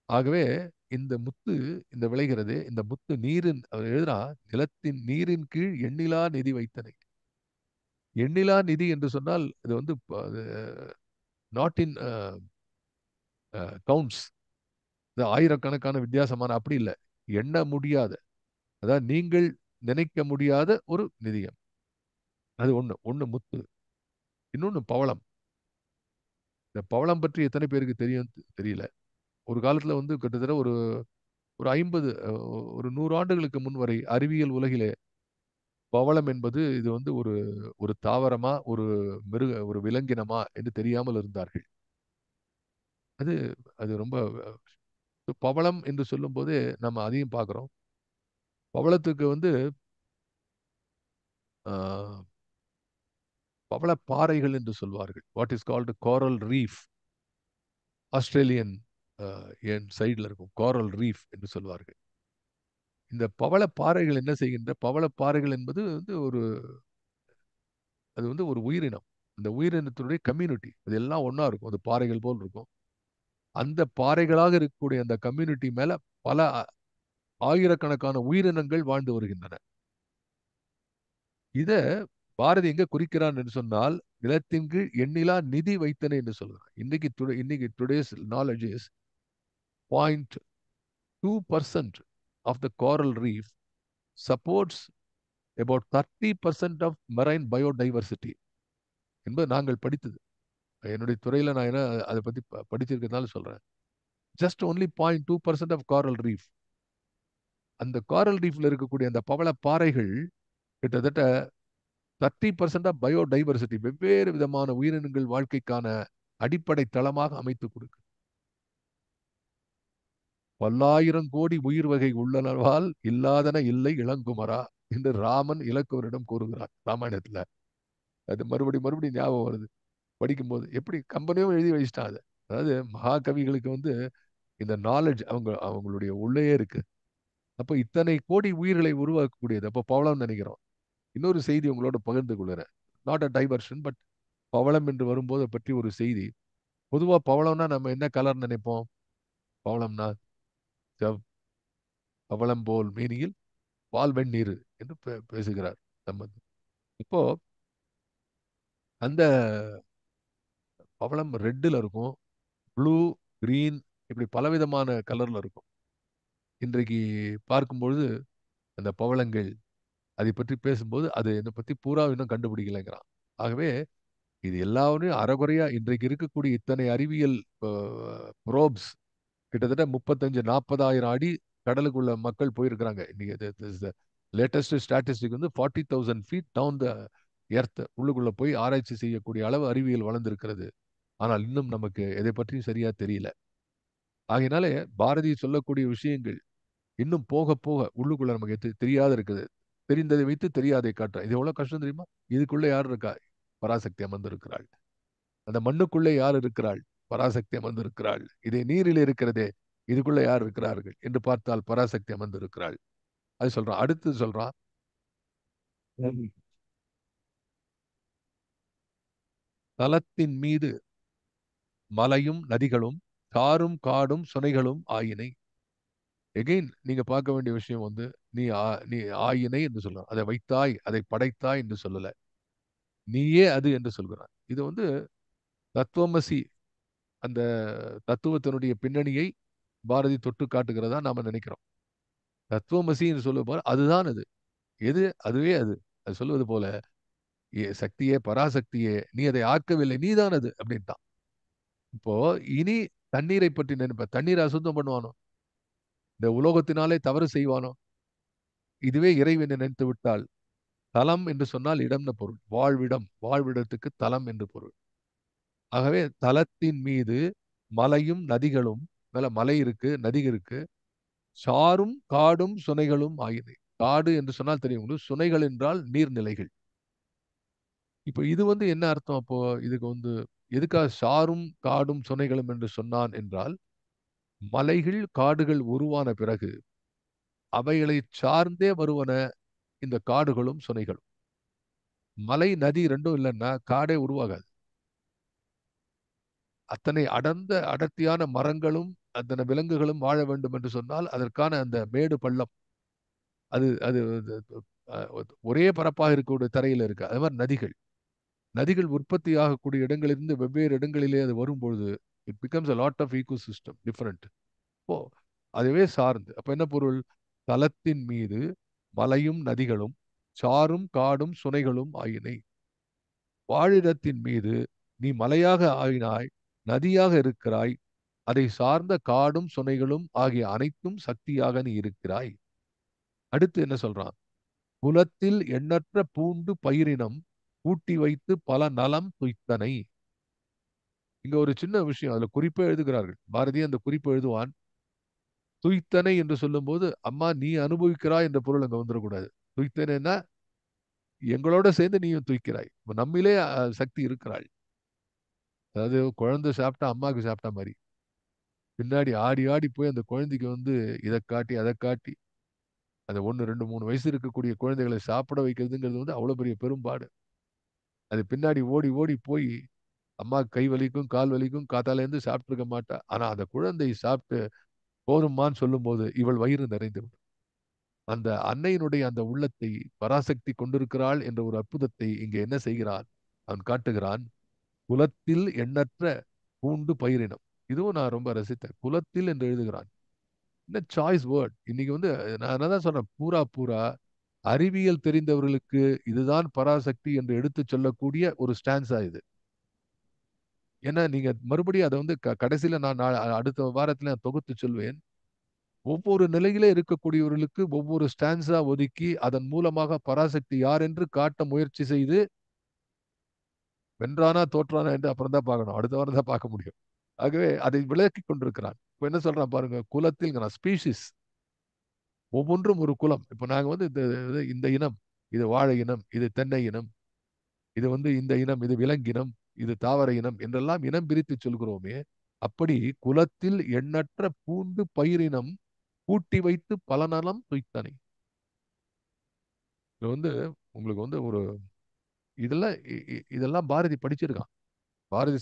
Speaker 1: ஆகவே இந்த முத்து, இந்த விளைகிறது, இந்த முத்து நீரின் அவர் எழுதுறா, நிலத்தின் நீரின் கீழ் எண்ணிலா நிதி வைத்தனை. எண்ணிலா நிதி என்று சொன்னால் இது வந்து நாட் இன் கவுண்ட்ஸ், இது ஆயிரக்கணக்கான வித்தியாசமான அப்படி இல்லை, எண்ண முடியாத, அதாவது நீங்கள் நினைக்க முடியாத ஒரு நிதியம். அது ஒண்ணு ஒண்ணு முத்து. இன்னொன்னு பவளம். இந்த பவளம் பற்றி எத்தனை பேருக்கு தெரியும் தெரியல. ஒரு காலத்துல வந்து கிட்டத்தட்ட ஒரு ஒரு 50 ஒரு 100 ஆண்டுகளுக்கு முன் வரை அறிவியல் உலகிலே பவளம் என்பது இது வந்து ஒரு ஒரு தாவரமா, ஒரு விலங்கினமா என்று தெரியாமல் இருந்தார்கள். அது அது ரொம்ப பவளம் என்று சொல்லும்போது நம்ம அதையும் பார்க்கிறோம். பவளத்துக்கு வந்து ஆஹ், பவள பாறைகள் என்று சொல்வார்கள். What is called coral reef. Australian என் சைடில் இருக்கும் கோரல் ரீஃப் என்று சொல்வார்கள். இந்த பவள பாறைகள் என்ன செய்கின்ற பவள பாறைகள் என்பது வந்து அது வந்து ஒரு உயிரினம். அந்த உயிரினத்தினுடைய கம்யூனிட்டி அது எல்லாம் ஒண்ணா இருக்கும். அது பாறைகள் போல் இருக்கும். அந்த பாறைகளாக இருக்கக்கூடிய அந்த கம்யூனிட்டி மேல பல ஆயிரக்கணக்கான உயிரினங்கள் வாழ்ந்து வருகின்றன. இத பாரதி எங்க குறிக்கிறான் என்று சொன்னால், நிலத்தின் கீழ் எண்ணிலா நிதி வைத்தனை என்று சொல்கிறான். இன்னைக்கு today's knowledge is 0.2% of the coral reef supports about 30% of marine biodiversity என்பது நாங்கள் படித்தது. என்னுடைய துறையில நான் என்ன அதை பத்தி படிச்சிருக்கிறதுனால சொல்றேன். Just only 0.2% of coral reef. அந்த காரல் ரீஃப்ல இருக்கக்கூடிய அந்த பவள பாறைகள் கிட்டத்தட்ட 30% ஆஃப் பயோடைவர்சிட்டி, வெவ்வேறு விதமான உயிரினங்கள் வாழ்க்கைக்கான அடிப்படை தளமாக அமைத்து கொடுக்கு. பல்லாயிரம் கோடி உயிர் வகை உள்ளனவால் இல்லாதன இல்லை இளங்குமரா என்று ராமன் இலக்குவரிடம் கூறுகிறார் ராமாயணத்துல. அது மறுபடியும் ஞாபகம் வருது படிக்கும்போது. எப்படி கம்பெனியும் எழுதி வச்சிட்டான் அதை. அதாவது மகாகவிகளுக்கு வந்து இந்த நாலேஜ் அவங்களுடைய உள்ளே இருக்கு. அப்ப இத்தனை கோடி உயிர்களை உருவாக்கக்கூடியது. அப்ப பவளம் நினைக்கிறோம். இன்னொரு செய்தி உங்களோட பகிர்ந்து கொள்கிறேன். நாட் அ டைவர்ஷன், பட் பவளம் என்று வரும்போது பற்றி ஒரு செய்தி. பொதுவா பவளம்னா நம்ம என்ன கலர் நினைப்போம்? பவளம்னா பவளம் போல் மேனியில் பால் வெந்நீர் என்று பேசுகிறார் நம்ம. இப்போ அந்த பவளம் ரெட்டில் இருக்கும், ப்ளூ, கிரீன், இப்படி பலவிதமான கலர்ல இருக்கும். இன்றைக்கு பார்க்கும்பொழுது அந்த பவளங்கள் அதை பற்றி பேசும்போது அது இதை பத்தி பூரா இன்னும் கண்டுபிடிக்கலைங்கிறான். ஆகவே இது எல்லாரும் அறகுறையா இன்றைக்கு இருக்கக்கூடிய இத்தனை அறிவியல் ப்ரோப்ஸ் கிட்டத்தட்ட 35-40,000 அடி கடலுக்குள்ள மக்கள் போயிருக்கிறாங்க. இன்னைக்கு லேட்டஸ்ட் ஸ்டாட்டிஸ்டிக் வந்து 40,000 feet டவுன் த எர்த் உள்ளுக்குள்ள போய் ஆராய்ச்சி செய்யக்கூடிய அளவு அறிவியல் வளர்ந்திருக்கிறது. ஆனால் இன்னும் நமக்கு எதை பற்றியும் சரியா தெரியல. ஆகையினாலே பாரதி சொல்லக்கூடிய விஷயங்கள் இன்னும் போக போக உள்ளுக்குள்ள நமக்கு தெரியாத இருக்குது. தெரிந்ததை வைத்து தெரியாதை காட்டுற. இது எவ்வளவு கஷ்டம் தெரியுமா? இதுக்குள்ள யார் இருக்கா? பராசக்தி அமர்ந்திருக்கிறாள். அந்த மண்ணுக்குள்ளே யார் இருக்கிறாள்? பராசக்தி அமர்ந்திருக்கிறாள். இதே நீரில் இருக்கிறதே, இதுக்குள்ள யார் இருக்கிறார்கள் என்று பார்த்தால் பராசக்தி அமர்ந்திருக்கிறாள். அது சொல்றான். அடுத்து சொல்றான், தலத்தின் மீது மலையும் நதிகளும் காரும் காடும் சுனைகளும் ஆயினை. எகெயின் நீங்க பார்க்க வேண்டிய விஷயம் வந்து நீ ஆயினை என்று சொல்லலாம். அதை வைத்தாய், அதை படைத்தாய் என்று சொல்லல. நீயே அது என்று சொல்கிறான். இது வந்து தத்துவமசி, அந்த தத்துவத்தினுடைய பின்னணியை பாரதி தொட்டு காட்டுகிறதா நாம நினைக்கிறோம். தத்துவமசி என்று சொல்லுவார், அதுதான் அது. எது? அதுவே அது. அது சொல்லுவது போல, சக்தியே, பராசக்தியே, நீ அதை ஆக்கவில்லை, நீதான் அது அப்படின்ட்டான். இப்போ இனி தண்ணீரை பற்றி நினைப்ப, தண்ணீரை அசுத்தம் பண்ணுவானோ? இந்த உலோகத்தினாலே தவறு செய்வானோ? இதுவே இறைவனை நினைத்து விட்டால், தலம் என்று சொன்னால் இடம்னு பொருள். வாழ்விடம், வாழ்விடத்துக்கு தலம் என்று பொருள். ஆகவே தலத்தின் மீது மலையும் நதிகளும், மேல மலை இருக்கு, நதி இருக்கு, சாரும் காடும் சுனைகளும் ஆயினை. காடு என்று சொன்னால் தெரியும் உங்களுக்கு, சுனைகள் என்றால் நீர்நிலைகள். இப்போ இது வந்து என்ன அர்த்தம்? அப்போ இதுக்கு வந்து எதுக்காக சாரும் காடும் சுனைகளும் என்று சொன்னான் என்றால், மலைகள் காடுகள் உருவான பிறகு அவைகளை சார்ந்தே வருவன இந்த காடுகளும் சுனைகளும். மலை நதி ரெண்டும் இல்லைன்னா காடே உருவாகாது. அத்தனை அடர்த்தியான மரங்களும் அத்தனை விலங்குகளும் வாழ வேண்டும் என்று சொன்னால் அதற்கான அந்த மேடு பள்ளம் அது அது அது, அஹ், ஒரே பரப்பாக இருக்கக்கூடிய தரையில் இருக்கு. அது மாதிரி நதிகள் உற்பத்தி ஆகக்கூடிய இடங்களிலிருந்து வெவ்வேறு இடங்களிலே அது வரும்பொழுது it becomes a lot of ecosystem different. இப்போ அதுவே சார்ந்து அப்ப என்ன பொருள்? தலத்தின் மீது மலையும் நதிகளும் சாரும் காடும் சுனைகளும் ஆயினை. வாழிடத்தின் மீது நீ மலையாக ஆயினாய், நதியாக இருக்கிறாய், அதை சார்ந்த காடும் சுனைகளும் ஆகிய அனைத்தும் சக்தியாக நீ இருக்கிறாய். அடுத்து என்ன சொல்றான்? குலத்தில் எண்ணற்ற பூண்டு பயிரினம் ஊட்டி வைத்து பல நலம் துய்த்தனை. இங்க ஒரு சின்ன விஷயம் அதுல குறிப்பே எழுதுகிறார்கள். பாரதி அந்த குறிப்பு எழுதுவான். துய்த்தனை என்று சொல்லும்போது அம்மா நீ அனுபவிக்கிறாய் என்ற பொருள் அங்க வந்துடக்கூடாது. துய்த்தனைன்னா எங்களோட சேர்ந்து நீயும் துய்க்கிறாய். இப்ப நம்மிலே சக்தி இருக்கிறாள். அதாவது குழந்தை சாப்பிட்டா அம்மாவுக்கு சாப்பிட்ட மாதிரி பின்னாடி ஆடி ஆடி போய் அந்த குழந்தைக்கு வந்து இதை காட்டி அதை காட்டி அந்த 1, 2, 3 வயசு இருக்கக்கூடிய குழந்தைகளை சாப்பிட வைக்கிறதுங்கிறது வந்து அவ்வளவு பெரிய பெரும்பாடு. அது பின்னாடி ஓடி ஓடி போய் அம்மா கை வலிக்கும் கால் வலிக்கும் காத்தாலேருந்து சாப்பிட்டுருக்க மாட்டா. ஆனா அந்த குழந்தை சாப்பிட்டு போதுமான்னு சொல்லும்போது இவள் வயிறு நிறைந்து விடும். அந்த அன்னையினுடைய அந்த உள்ளத்தை பராசக்தி கொண்டிருக்கிறாள் என்ற ஒரு அற்புதத்தை இங்கே என்ன செய்கிறான்? அவன் காட்டுகிறான். குலத்தில் எண்ணற்ற பூண்டு பயிரினம். இதுவும் நான் ரொம்ப ரசித்தேன். குலத்தில் என்று எழுதுகிறான். என்ன சாய்ஸ் வேர்ட்! இன்னைக்கு வந்து நான் என்னதான் சொல்றேன், பூரா பூரா அறிவியல் தெரிந்தவர்களுக்கு இதுதான் பராசக்தி என்று எடுத்து சொல்லக்கூடிய ஒரு ஸ்டான்ஸா இது. ஏன்னா நீங்க மறுபடியும் அதை வந்து கடைசியில நான் அடுத்த வாரத்துல நான் தொகுத்து சொல்வேன். ஒவ்வொரு நிலையிலே இருக்கக்கூடியவர்களுக்கு ஒவ்வொரு ஸ்டான்ஸா ஒதுக்கி அதன் மூலமாக பராசக்தி யார் என்று காட்ட முயற்சி செய்து வென்றானா தோற்றானா என்று அப்புறம் தான் பார்க்கணும். அடுத்த வாரம் தான் பார்க்க முடியும். ஆகவே அதை விளக்கி கொண்டிருக்கிறான். இப்ப என்ன சொல்றான் பாருங்க, குலத்தில் ஸ்பீஷிஸ் ஒவ்வொன்றும் ஒரு குலம். இப்ப நாங்க வந்து இந்த இனம், இது வாழை இனம், இது தென்னை இனம், இது வந்து இந்த இனம், இது விலங்கினம், இது தாவர இனம் என்றெல்லாம் இனம் பிரித்து சொல்கிறோமே. அப்படி குலத்தில் எண்ணற்ற பூண்டு பயிரினம் கூட்டி வைத்து பல நலம் துய்த்தனை. இது வந்து உங்களுக்கு வந்து ஒரு இதெல்லாம் பாரதி படிச்சிருக்கான். பாரதி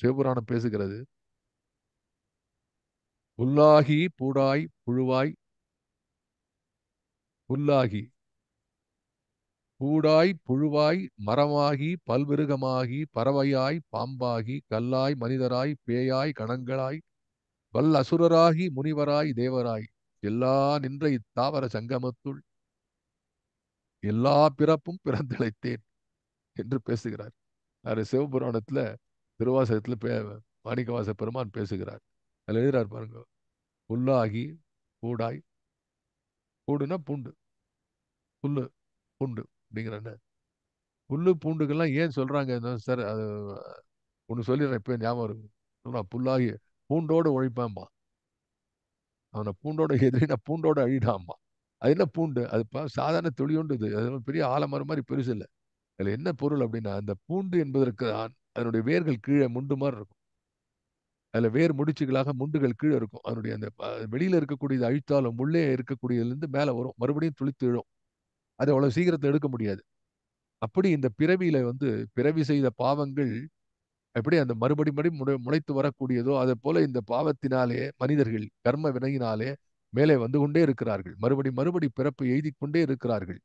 Speaker 1: சிவபுராணம் பேசுகிறது. புல்லாகி பூடாய் புழுவாய் புல்லாகி பூடாய் புழுவாய் மரமாகி பல்விருகமாகி பறவையாய் பாம்பாகி கல்லாய் மனிதராய் பேயாய் கணங்களாய் வல் அசுரராகி முனிவராய் தேவராய் எல்லா நின்ற இத்தாவர சங்கமத்துள் எல்லா பிறப்பும் பிறந்திழைத்தேன் என்று பேசுகிறார். சிவபுராணத்துல திருவாசகத்துல மாணிக்கவாச பெருமான் பேசுகிறார். அதுல எழுதுறார் பாருங்க. புல்லாகி பூடாய், பூடுனா பூண்டு, புல்லு பூண்டு அப்படிங்கிற என்ன? புல்லு பூண்டுக்கெல்லாம் ஏன் சொல்றாங்க சார்? அது ஒண்ணு சொல்லிடுறேன், இப்ப ஞாபகம் இருக்கு. புல்லாகி பூண்டோடு உழைப்பான்பா. அவனை பூண்டோட எதிரினா பூண்டோட அழிடாமா. அது என்ன பூண்டு? அது சாதாரண துளியோண்டு. இது அது பெரிய ஆலமரம் மாதிரி பெருசு இல்லை. அதுல என்ன பொருள் அப்படின்னா, அந்த பூண்டு என்பதற்கு அதனுடைய வேர்கள் கீழே முண்டு மாதிரி இருக்கும். அதுல வேர் முடிச்சுகளாக முண்டுகள் கீழே இருக்கும். அதனுடைய அந்த வெளியில இருக்கக்கூடியது அழித்தாலும் உள்ளே இருக்கக்கூடியதுல இருந்து மேல வரும், மறுபடியும் துளித்து விழும். அது அவ்வளவு சீக்கிரத்தை எடுக்க முடியாது. அப்படி இந்த பிறவியில வந்து பிறவி செய்த பாவங்கள் எப்படி அந்த மறுபடி முளைத்து வரக்கூடியதோ அதை போல இந்த பாவத்தினாலே மனிதர்கள் கர்ம வினையினாலே மேலே வந்து கொண்டே இருக்கிறார்கள். மறுபடி பிறப்பு எய்தி கொண்டே இருக்கிறார்கள்.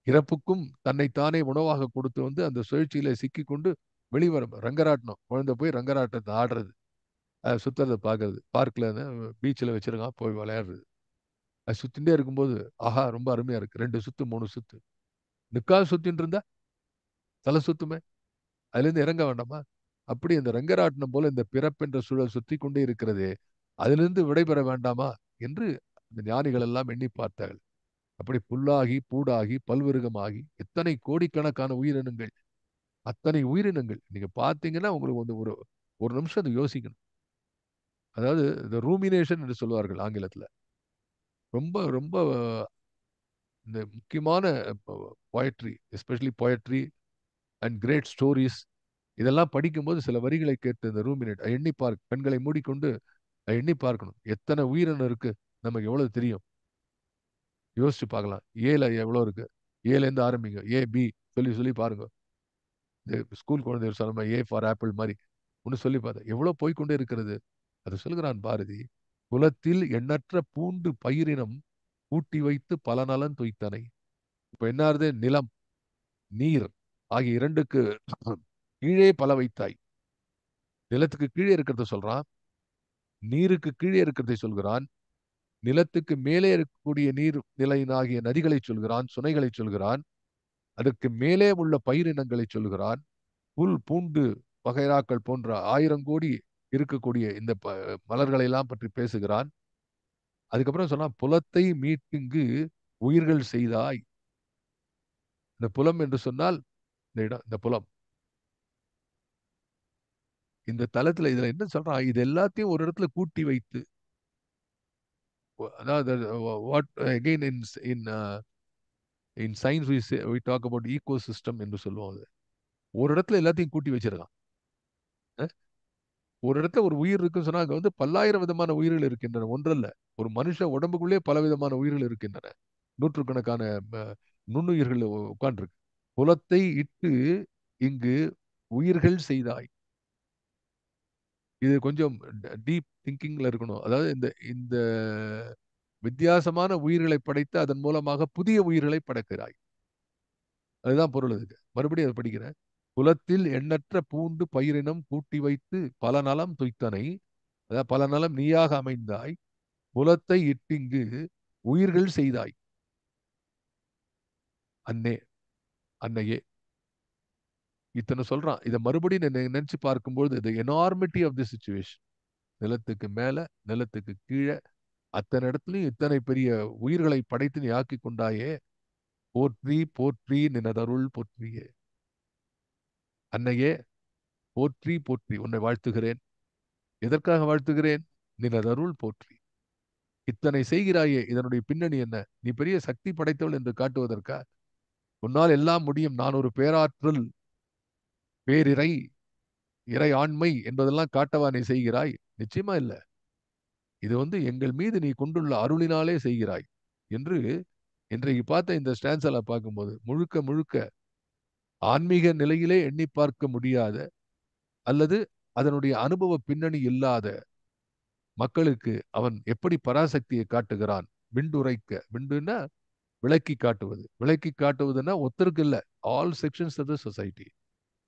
Speaker 1: இறப்புக்கும் தன்னைத்தானே உணவாக கொடுத்து வந்து அந்த சுழற்சியில சிக்கி கொண்டு வெளிவரும். ரங்கராட்டனம், குழந்தை போய் ரங்கராட்டத்தை ஆடுறது, சுத்துறதை பார்க்கறது, பார்க்ல பீச்சில் வச்சிருக்கான் போய் விளையாடுறது. அது சுத்தின்ண்டே இருக்கும்போது ஆஹா ரொம்ப அருமையா இருக்கு, 2 சுத்து 3 சுத்து. நிக்காது சுத்தின்னு இருந்தா தலை சுத்துமே, அதுல இருந்து இறங்க வேண்டாமா? அப்படி இந்த ரங்கராட்டனம் போல இந்த பிறப்பென்ற சூழல் சுத்தி கொண்டே இருக்கிறதே, அதிலிருந்து விடைபெற வேண்டாமா என்று இந்த ஞானிகள் எல்லாம் எண்ணி பார்த்தார்கள். அப்படி புல்லாகி பூடாகி பல்விருகமாகி எத்தனை கோடிக்கணக்கான உயிரினங்கள், அத்தனை உயிரினங்கள் நீங்க பார்த்தீங்கன்னா உங்களுக்கு வந்து ஒரு ஒரு நிமிஷம் அதை யோசிக்கணும். அதாவது இந்த ரூமினேஷன் என்று சொல்வார்கள் ஆங்கிலத்துல. ரொம்ப ரொம்ப இந்த முக்கியமான poetry, especially poetry and great stories, இதெல்லாம் படிக்கும்போது சில வரிகளை கேட்டு இந்த ரூமினேட் எண்ணிப்பார், கண்களை மூடிக்கொண்டு எண்ணி பார்க்கணும். எத்தனை உயிரினம் இருக்கு, நமக்கு எவ்வளவு தெரியும்? யோசிச்சு பார்க்கலாம். ஏல எவ்வளவு இருக்கு? ஏல இருந்து ஆரம்பிங்க, ஏ பி சொல்லி சொல்லி பாருங்க. இந்த ஸ்கூல் குழந்தைகள் சொன்ன மாதிரி ஏ ஃபார் ஆப்பிள் மாதிரி ஒன்று சொல்லி பார்த்தேன். எவ்வளவு போய்க்கொண்டே இருக்கிறது. அதை சொல்கிறான் பாரதி. குலத்தில் எண்ணற்ற பூண்டு பயிரினம் கூட்டி வைத்து பல நலன் துய்த்தனை. இப்ப என்ன ஆறுது? நிலம், நீர் ஆகிய இரண்டுக்கு கீழே பல வைத்தாய். நிலத்துக்கு கீழே இருக்கிறத சொல்றான், நீருக்கு கீழே இருக்கிறதை சொல்கிறான், நிலத்துக்கு மேலே இருக்கக்கூடிய நீர் நிலையினாகிய நதிகளை சொல்கிறான், சுனைகளை சொல்கிறான், அதற்கு மேலே உள்ள பயிரினங்களை சொல்கிறான், புல் பூண்டு வகைராக்கள் போன்ற 1000 கோடி இருக்கக்கூடிய இந்த மலர்களை எல்லாம் பற்றி பேசுகிறான். அதுக்கப்புறம் சொன்னா, புலத்தை மீட்கிங்கு உயிர்கள் செய்தாய். இந்த புலம் என்று சொன்னால் இந்த இடம், இந்த புலம், இந்த தளத்துல இதுல என்ன சொல்றான்? இது எல்லாத்தையும் ஒரு இடத்துல கூட்டி வைத்து, அதாவது what again in science we talk about ecosystem என்று சொல்லுவோம். அது ஒரு இடத்துல எல்லாத்தையும் கூட்டி வச்சிருக்கான். ஒரு இடத்துல ஒரு உயிர் இருக்குன்னு சொன்னா அங்க வந்து பல்லாயிரம் விதமான உயிர்கள் இருக்கின்றன, ஒன்றல்ல. ஒரு மனுஷ உடம்புக்குள்ளே பல விதமான உயிர்கள் இருக்கின்றன. நூற்றுக்கணக்கான நுண்ணுயிர்கள் உட்கார்ந்துருக்கு. புலத்தை இட்டு இங்கு உயிர்கள் செய்தாய். இது கொஞ்சம் டீப் திங்கிங்ல இருக்கணும். அதாவது இந்த இந்த வித்தியாசமான உயிர்களை படைத்து அதன் மூலமாக புதிய உயிர்களை படைக்கிறாய். அதுதான் பொருள் அதுக்கு. மறுபடியும் அதை படிக்கிறேன். குலத்தில் எண்ணற்ற பூண்டு பயிரினம் கூட்டி வைத்து பல நலம் துய்த்தனை. அதாவது பல நலம் நீயாக அமைந்தாய். புலத்தை இட்டிங்கு உயிர்கள் செய்தாய். அன்னே, அன்னையே, இத்தனை சொல்றான். இதை மறுபடியும் நினைச்சு பார்க்கும்போது the enormity of the situation, நிலத்துக்கு மேல நிலத்துக்கு கீழே அத்தனை இடத்துலயும் இத்தனை பெரிய உயிர்களை படைத்து நீ ஆக்கி கொண்டாயே. போற்றி போற்றி நினதருள் போற்றியே. அன்னையே போற்றி போற்றி, உன்னை வாழ்த்துகிறேன். எதற்காக வாழ்த்துகிறேன்? நினதருள் போற்றி. இத்தனை செய்கிறாயே, இதனுடைய பின்னணி என்ன? நீ பெரிய சக்தி படைத்தவள் என்று காட்டுவதற்கா? உன்னால் எல்லாம் முடியும், நான் ஒரு பேராற்றல், பேரிறை, இறை ஆண்மை என்பதெல்லாம் காட்டவா நீ செய்கிறாய்? நிச்சயமா இல்ல. இது வந்து எங்கள் மீது நீ கொண்டுள்ள அருளினாலே செய்கிறாய் என்று இன்றைக்கு பார்த்த இந்த ஸ்டான்ஸால பார்க்கும்போது முழுக்க முழுக்க ஆன்மீக நிலையிலே எண்ணி பார்க்க முடியாத, அல்லது அதனுடைய அனுபவ பின்னணி இல்லாத மக்களுக்கு அவன் எப்படி பராசக்தியை காட்டுகிறான். விண்டுரைக்க, விண்டுன்னா விளக்கி காட்டுவது. விளக்கி காட்டுவதுன்னா ஒருத்தருக்கு இல்ல, all sections of the society.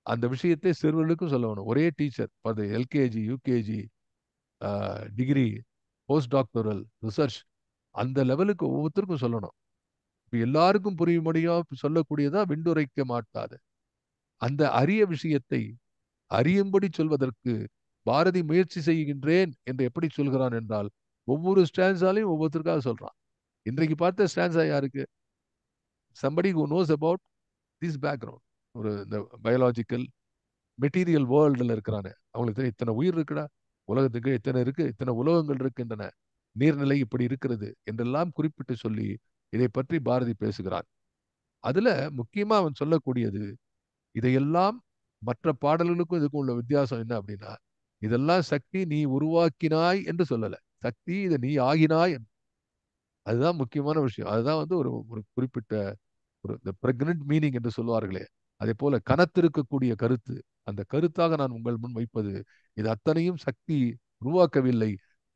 Speaker 1: அந்த விஷயத்தை சிறுவர்களுக்கும் சொல்லணும். ஒரே teacher for the LKG, UKG, degree, postdoctoral, research, அந்த லெவலுக்கு ஒவ்வொருத்தருக்கும் சொல்லணும். இப்ப எல்லாருக்கும் புரியும்படியா சொல்லக்கூடியதா விண்டுரைக்க மாட்டாது. அந்த அரிய விஷயத்தை அறியும்படி சொல்வதற்கு பாரதி முயற்சி செய்கின்றேன் என்று எப்படி சொல்கிறான் என்றால், ஒவ்வொரு ஸ்டான்ஸாலையும் ஒவ்வொருத்தருக்காக சொல்றான். இன்றைக்கு பார்த்த ஸ்டான்ஸா யாருக்கு? somebody who knows about this background. ஒரு இந்த பயாலஜிக்கல் மெட்டீரியல் வேர்ல்டுல இருக்கிறானே, அவங்களுக்கு தெரியும் இத்தனை உயிர் இருக்குடா, உலகத்துக்கு இத்தனை இருக்கு, இத்தனை உலகங்கள் இருக்கின்றன, நீர்நிலை இப்படி இருக்கிறது என்றெல்லாம் குறிப்பிட்டு சொல்லி இதை பற்றி பாரதி பேசுகிறான். அதுல முக்கியமா அவன் சொல்லக்கூடியது, இதையெல்லாம் மற்ற பாடல்களுக்கும் இதுக்கும் உள்ள வித்தியாசம் என்ன அப்படின்னா, இதெல்லாம் சக்தி நீ உருவாக்கினாய் என்று சொல்லல, சக்தி இதை நீ ஆகினாய். அதுதான் முக்கியமான விஷயம். அதுதான் வந்து ஒரு ஒரு குறிப்பிட்ட ஒரு இந்த பிரெக்னன்ட் மீனிங் என்று சொல்வார்களே, அதே போல கனத்திருக்கக்கூடிய கருத்து. அந்த கருத்தாக நான் உங்கள் முன் வைப்பது, இது அத்தனையும் சக்தி உருவாக்கவில்லை,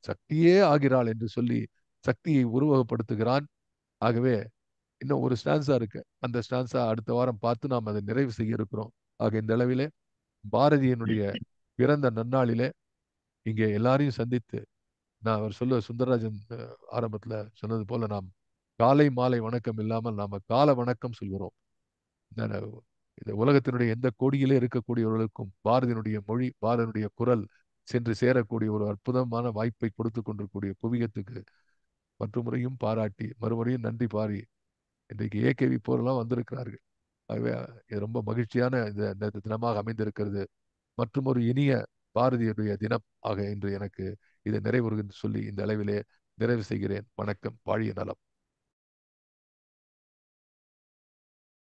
Speaker 1: சக்தியே ஆகிறாள் என்று சொல்லி சக்தியை உருவகப்படுத்துகிறான். ஆகவே இன்னும் ஒரு ஸ்டான்ஸா இருக்கு. அந்த ஸ்டான்ஸா அடுத்த வாரம் பார்த்து நாம் அதை நிறைவு செய்ய இருக்கிறோம். ஆக இந்த அளவிலே பாரதியினுடைய பிறந்த நன்னாளிலே இங்கே எல்லாரையும் சந்தித்து, நான் அவர் சொல்ல சுந்தரராஜன் ஆரம்பத்துல சொன்னது போல, நாம் காலை மாலை வணக்கம் இல்லாமல் நாம கால வணக்கம் சொல்கிறோம். இந்த உலகத்தினுடைய எந்த கோடியிலே இருக்கக்கூடியவர்களுக்கும் பாரதியினுடைய மொழி, பாரதியினுடைய குரல் சென்று சேரக்கூடிய ஒரு அற்புதமான வாய்ப்பை கொடுத்து கொண்டிருக்கூடிய குவியத்துக்கு மற்றமுறையும் பாராட்டி, மறுமுறையும் நன்றி பாரி இன்றைக்கு ஏகேவி போரெல்லாம் வந்திருக்கிறார்கள். ஆகவே இது ரொம்ப மகிழ்ச்சியான இந்த தினமாக அமைந்திருக்கிறது. மற்றும் ஒரு இனிய பாரதியுடைய தினம் ஆக இன்று எனக்கு இதை நிறைவுறுகின்ற சொல்லி இந்த அளவிலே நிறைவு செய்கிறேன். வணக்கம். வாழிய நலம்.